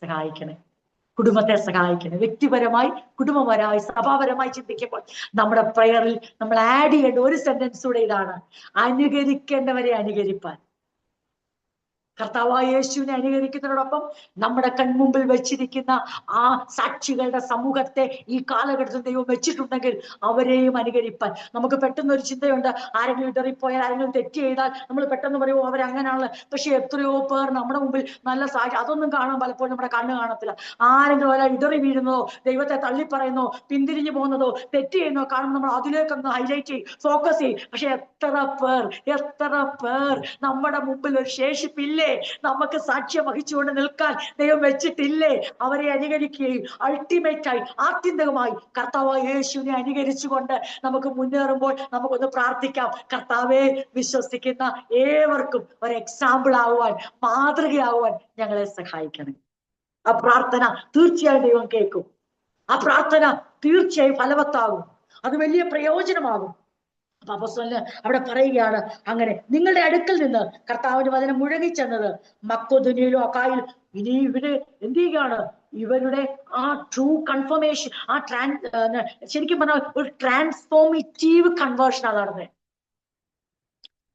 സഹായിക്കണേ, കുടുംബത്തെ സഹായിക്കണേ. വ്യക്തിപരമായി, കുടുംബപരമായി, സഭാപരമായി ചിന്തിക്കുമ്പോൾ നമ്മുടെ പ്രയറിൽ നമ്മൾ ആഡ് ചെയ്യേണ്ട ഒരു സെന്റൻസ് കൂടെ ഇതാണ്: അനുകരിക്കേണ്ടവരെ അനുകരിപ്പാൻ. കർത്താവായ യേശുവിനെ അനുകരിക്കുന്നതോടൊപ്പം നമ്മുടെ കൺമുമ്പിൽ വെച്ചിരിക്കുന്ന ആ സാക്ഷികളുടെ സമൂഹത്തെ ഈ കാലഘട്ടത്തിൽ ദൈവം വെച്ചിട്ടുണ്ടെങ്കിൽ അവരെയും അനുകരിപ്പാൻ നമുക്ക് പെട്ടെന്ന് ഒരു ചിന്തയുണ്ട്. ആരെങ്കിലും ഇടറിപ്പോയാൽ, ആരെങ്കിലും തെറ്റ് ചെയ്താൽ നമ്മൾ പെട്ടെന്ന് പറയുമോ അവരങ്ങനെയാണല്ലോ. പക്ഷെ എത്രയോ പേർ നമ്മുടെ മുമ്പിൽ നല്ല സാക്ഷി, അതൊന്നും കാണാൻ പലപ്പോഴും നമ്മുടെ കണ്ണ് കാണത്തില്ല. ആരെങ്കിലും ഒരാൾ ഇടറി വീഴുന്നതോ, ദൈവത്തെ തള്ളിപ്പറയുന്നോ, പിന്തിരിഞ്ഞു പോകുന്നതോ, തെറ്റ് ചെയ്യുന്നതോ കാണുമ്പോൾ നമ്മൾ അതിലേക്കൊന്ന് ഹൈലൈറ്റ് ചെയ്യും, ഫോക്കസ് ചെയ്യും. പക്ഷെ എത്ര പേർ നമ്മുടെ മുമ്പിൽ ഒരു ശേഷിപ്പില്ലേ, നമുക്ക് സാക്ഷ്യം വഹിച്ചുകൊണ്ട് നിൽക്കാൻ ദൈവം വെച്ചിട്ടില്ലേ? അവരെ അനുകരിക്കുകയും അൾട്ടിമേറ്റായി ആത്യന്തികമായി കർത്താവായ യേശുവിനെ അനുകരിച്ചുകൊണ്ട് നമുക്ക് മുന്നേറുമ്പോൾ നമുക്കൊന്ന് പ്രാർത്ഥിക്കാം. കർത്താവെ, വിശ്വസിക്കുന്ന ഏവർക്കും ഒരു എക്സാമ്പിൾ ആകുവാൻ, മാതൃകയാകുവാൻ ഞങ്ങളെ സഹായിക്കണം. ആ പ്രാർത്ഥന തീർച്ചയായും ദൈവം കേൾക്കും. ആ പ്രാർത്ഥന തീർച്ചയായും ഫലവത്താകും. അത് വലിയ പ്രയോജനമാകും. അപ്പൊ അപ്പോസ്തലൻ അവിടെ പറയുകയാണ്, അങ്ങനെ നിങ്ങളുടെ അടുക്കൽ നിന്ന് കർത്താവിന്റെ വചനം മുഴങ്ങിച്ചെന്നത് മക്കെദോന്യയിലും അഖായിലും. ഇനി ഇവര് എന്ത് ചെയ്യുകയാണ്? ഇവരുടെ ആ ട്രൂ കൺഫർമേഷൻ, ആ ശരിക്കും പറഞ്ഞാൽ ഒരു ട്രാൻസ്ഫോർമേറ്റീവ് കൺവേർഷനാണ് നടന്നത്.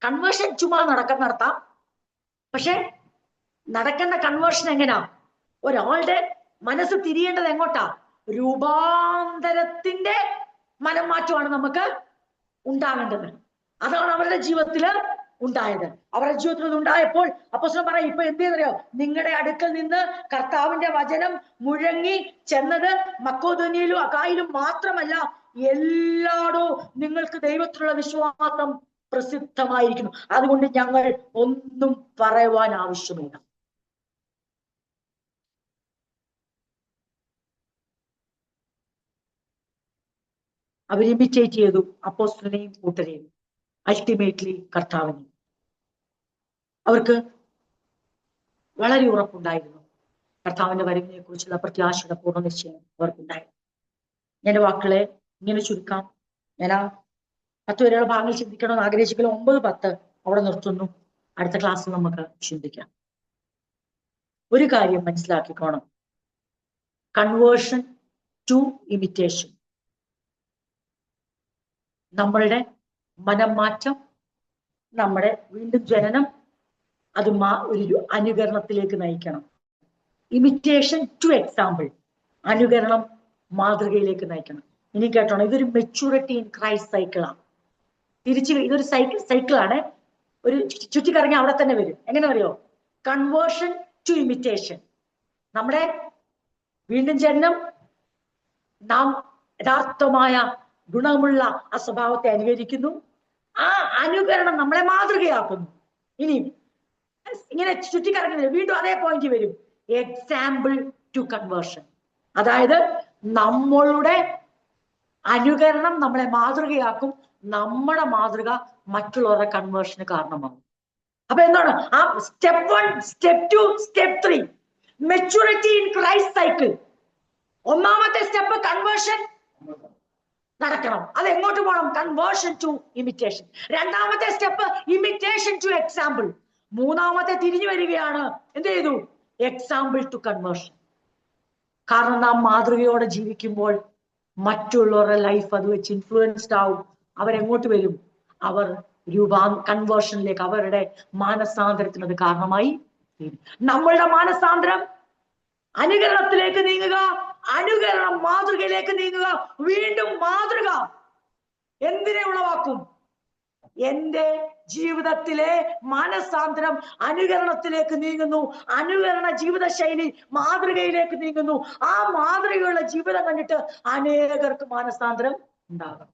കൺവേർഷൻ ചുമ്മാ നടത്താം. പക്ഷെ നടക്കേണ്ട കൺവേർഷൻ എങ്ങനാ? ഒരാളുടെ മനസ്സ് തിരിയേണ്ടത് എങ്ങോട്ടാ? രൂപാന്തരത്തിന്റെ മനംമാറ്റമാണ് നമുക്ക് ഉണ്ടാകേണ്ടത്. അതാണ് അവരുടെ ജീവിതത്തില് ഉണ്ടായത്. അവരുടെ ജീവിതത്തിൽ ഉണ്ടായപ്പോൾ അപ്പോസ്തലൻ പറയാം, ഇപ്പൊ എന്ത് ചെയ്യുന്നറിയോ? നിങ്ങളുടെ അടുക്കൽ നിന്ന് കർത്താവിന്റെ വചനം മുഴങ്ങി ചെന്നത് മക്കെദോന്യയിലും അഖായിലും മാത്രമല്ല, എല്ലായിടവും നിങ്ങൾക്ക് ദൈവത്തിലുള്ള വിശ്വാസം പ്രസിദ്ധമായിരിക്കുന്നു. അതുകൊണ്ട് ഞങ്ങൾ ഒന്നും പറയുവാൻ ആവശ്യമില്ല. അവർ ഇമിറ്റേറ്റ് ചെയ്തു അപ്പോസ്തലനെയും കൂട്ടരെയും, അൾട്ടിമേറ്റ്ലി കർത്താവിനെ. അവർക്ക് വളരെ ഉറപ്പുണ്ടായിരുന്നു. കർത്താവിന്റെ വരവിനെ കുറിച്ചുള്ള പ്രത്യാശയുടെ പൂർണ്ണ നിശ്ചയം അവർക്കുണ്ടായിരുന്നു. എന്റെ വാക്കുകളെ ഇങ്ങനെ ചുരുക്കാം. ഞാൻ ആ 10 വരെയുള്ള ഭാഗങ്ങൾ ചിന്തിക്കണമെന്ന് ആഗ്രഹിച്ചെങ്കിലും 9, 10 അവിടെ നിർത്തുന്നു. അടുത്ത ക്ലാസ്സിൽ നമുക്ക് ചിന്തിക്കാം. ഒരു കാര്യം മനസ്സിലാക്കിക്കോണം, കൺവേർഷൻ ടു ഇമിറ്റേഷൻ. നമ്മളുടെ മനംമാറ്റം, നമ്മുടെ വീണ്ടും ജനനം, അത് ഒരു അനുകരണത്തിലേക്ക് നയിക്കണം. ഇമിറ്റേഷൻ ടു എക്സാമ്പിൾ, അനുകരണം മാതൃകയിലേക്ക് നയിക്കണം. ഇനി കേട്ടോണം, ഇതൊരു മെച്യൂരിറ്റി ഇൻ ക്രൈസ്റ്റ് സൈക്കിളാണ്. ഇതൊരു സൈക്കിളാണ്. ഒരു ചുറ്റിക്കറങ്ങി അവിടെ തന്നെ വരും. എങ്ങനെ അറിയോ? Conversion to imitation. നമ്മുടെ വീണ്ടും ജനനം, നാം യഥാർത്ഥമായ ഗുണമുള്ള ആ സ്വഭാവത്തെ അനുകരിക്കുന്നു. ആ അനുകരണം നമ്മളെ മാതൃകയാക്കുന്നു. ഇനി ഇങ്ങനെ ചുറ്റിക്കറങ്ങുന്നത് വീണ്ടും അതേ പോയിന്റ് വരും, എക്സാമ്പിൾ ടു കൺവേർഷൻ. അതായത് നമ്മളുടെ അനുകരണം നമ്മളെ മാതൃകയാക്കും, നമ്മുടെ മാതൃക മറ്റുള്ളവരുടെ കൺവേർഷന് കാരണമാകും. അപ്പൊ എന്താണ് ആ step 1, step 2, step 3? Maturity in Christ cycle. ഒന്നാമത്തെ സ്റ്റെപ്പ് കൺവേർഷൻ നടക്കണം. അത് എങ്ങോട്ട് പോകണം? Conversion to imitation. രണ്ടാമത്തെ സ്റ്റെപ്പ് ഇമിറ്റേഷൻ ടു എക്സാമ്പിൾ. മൂന്നാമത്തെ തിരിഞ്ഞു വരികയാണ്, എന്ത് ചെയ്തു? Example to conversion. കാരണം നാം മാതൃകയോടെ ജീവിക്കുമ്പോൾ മറ്റുള്ളവരുടെ ലൈഫ് അത് വെച്ച് ഇൻഫ്ലുവൻസ്ഡ് ആവും. അവരെങ്ങോട്ട് വരും? അവർ കൺവേർഷനിലേക്ക്, അവരുടെ മാനസാന്തരത്തിന് അത് കാരണമായി തീരും. നമ്മളുടെ മാനസാന്തരം അനുകരണത്തിലേക്ക് നീങ്ങുക, അനുകരണം മാതൃകയിലേക്ക് നീങ്ങുക, വീണ്ടും മാതൃക എന്തിനെ ഉളവാക്കും? എന്റെ ജീവിതത്തിലെ മാനസാന്തരം അനുകരണത്തിലേക്ക് നീങ്ങുന്നു. അനുകരണ ജീവിതശൈലി മാതൃകയിലേക്ക് നീങ്ങുന്നു. ആ മാതൃകയുള്ള ജീവിതം കണ്ടിട്ട് അനേകർക്ക് മാനസാന്തരം ഉണ്ടാകും.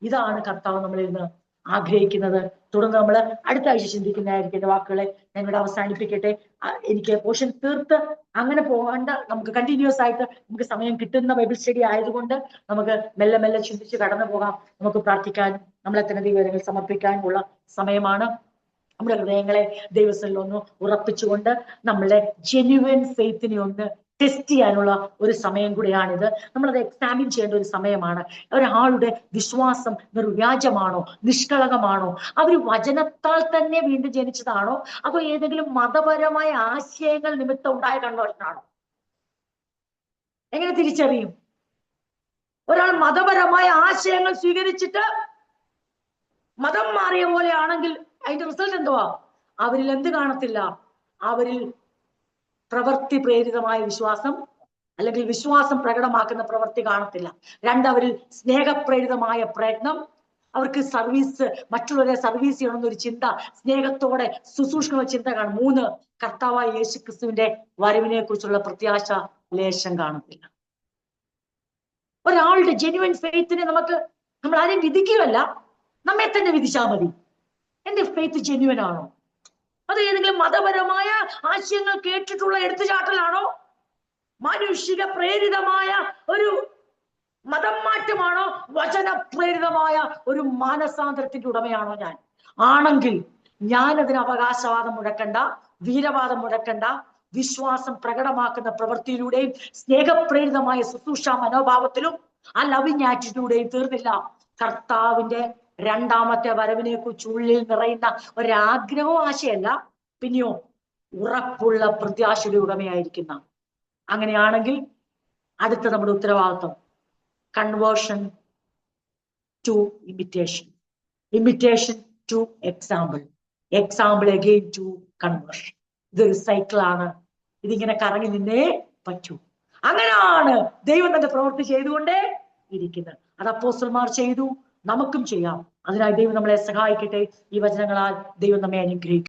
ഇതാണ് കർത്താവ് നമ്മളിൽ നിന്ന് ആഗ്രഹിക്കുന്നത്. തുടർന്ന് നമ്മൾ അടുത്ത ആഴ്ച ചിന്തിക്കുന്നതായിരിക്കും. എന്റെ വാക്കുകളെ ഞാൻ ഇവിടെ അവസാനിപ്പിക്കട്ടെ. എനിക്ക് പോർഷൻ തീർത്ത് അങ്ങനെ പോകേണ്ട, നമുക്ക് കണ്ടിന്യൂസ് ആയിട്ട് നമുക്ക് സമയം കിട്ടുന്ന ബൈബിൾ സ്റ്റഡി ആയതുകൊണ്ട് നമുക്ക് മെല്ലെ മെല്ലെ ചിന്തിച്ച് കടന്നു പോകാം. നമുക്ക് പ്രാർത്ഥിക്കാനും നമ്മളെ തന്നെ ദൈവങ്ങൾ സമർപ്പിക്കാനുമുള്ള സമയമാണ്. നമ്മുടെ ഹൃദയങ്ങളെ ദൈവത്തിൽ ഒന്ന് ഉറപ്പിച്ചുകൊണ്ട് നമ്മളുടെ ജെന്യുവൻ ഫെയ്ത്തിനെ ഒന്ന് ടെസ്റ്റ് ചെയ്യാനുള്ള ഒരു സമയം കൂടിയാണിത്. നമ്മളത് എക്സാമിൻ ചെയ്യേണ്ട ഒരു സമയമാണ്. ഒരാളുടെ വിശ്വാസം നിർവ്യാജമാണോ, നിഷ്കളങ്കമാണോ, അവർ വചനത്താൽ തന്നെ വീണ്ടും ജനിച്ചതാണോ, അതോ ഏതെങ്കിലും മതപരമായ ആശയങ്ങൾ നിമിത്തം ഉണ്ടായ കൺവേർഷനാണോ? എങ്ങനെ തിരിച്ചറിയും? ഒരാൾ മതപരമായ ആശയങ്ങൾ സ്വീകരിച്ചിട്ട് മതം മാറിയ പോലെ ആണെങ്കിൽ അതിന്റെ റിസൾട്ട് എന്തുവാ? അവരിൽ എന്ത് കാണത്തില്ല? അവരിൽ പ്രവൃത്തി പ്രേരിതമായ വിശ്വാസം അല്ലെങ്കിൽ വിശ്വാസം പ്രകടമാക്കുന്ന പ്രവൃത്തി കാണത്തില്ല. 2, അവരിൽ സ്നേഹപ്രേരിതമായ പ്രയത്നം, അവർക്ക് സർവീസ്, മറ്റുള്ളവരെ സർവീസ് ചെയ്യണമെന്നൊരു ചിന്ത, സ്നേഹത്തോടെ ശുശ്രൂഷിക്കുന്ന ചിന്ത കാണും. 3, കർത്താവായ യേശു ക്രിസ്തുവിന്റെ വരവിനെ കുറിച്ചുള്ള പ്രത്യാശ ലേശം കാണത്തില്ല. ഒരാളുടെ ജെന്യുവൻ ഫെയ്ത്തിനെ നമ്മൾ ആരെയും വിധിക്കുകയല്ല, നമ്മെ തന്നെ വിധിച്ചാൽ മതി. എന്റെ ഫെയ്ത്ത് ജെന്യുവൻ ആണോ? അത് ഏതെങ്കിലും മതപരമായ ആശയങ്ങൾ കേട്ടിട്ടുള്ള എടുത്തുചാട്ടലാണോ? മാനുഷിക പ്രേരിതമായ ഒരു മതം മാറ്റമാണോ? വചന പ്രേരിതമായ ഒരു മാനസാന്തരത്തിന്റെ ഉടമയാണോ ഞാൻ? ആണെങ്കിൽ ഞാൻ അതിന് അവകാശവാദം മുഴക്കണ്ട, വീരവാദം മുഴക്കണ്ട. വിശ്വാസം പ്രകടമാക്കുന്ന പ്രവൃത്തിയിലൂടെയും സ്നേഹപ്രേരിതമായ ശുശ്രൂഷ മനോഭാവത്തിലും ആ ലവിങ് ആറ്റിറ്റ്യൂഡേയും തീർന്നില്ല. കർത്താവിന്റെ 2ാമത്തെ വരവിനെ കുറിച്ച് ഉള്ളിൽ നിറയുന്ന ഒരാഗ്രഹവും ആശയല്ല, പിന്നെയോ ഉറപ്പുള്ള പ്രത്യാശയുടെ ഉടമയായിരിക്കുന്ന. അങ്ങനെയാണെങ്കിൽ അടുത്ത നമ്മുടെ ഉത്തരവാദിത്വം conversion to imitation, imitation to example, example again to conversion. ഇതൊരു സൈക്കിളാണ്. ഇതിങ്ങനെ കറങ്ങി നിന്നേ പറ്റൂ. അങ്ങനെയാണ് ദൈവം തന്റെ പ്രവൃത്തി ചെയ്തുകൊണ്ടേ ഇരിക്കുന്നത്. അത് അപ്പോസ്തലന്മാർ ചെയ്തു, നമുക്കും ചെയ്യാം. അതിനായി ദൈവം നമ്മളെ സഹായിക്കട്ടെ. ഈ വചനങ്ങളാൽ ദൈവം നമ്മെ അനുഗ്രഹിക്കും.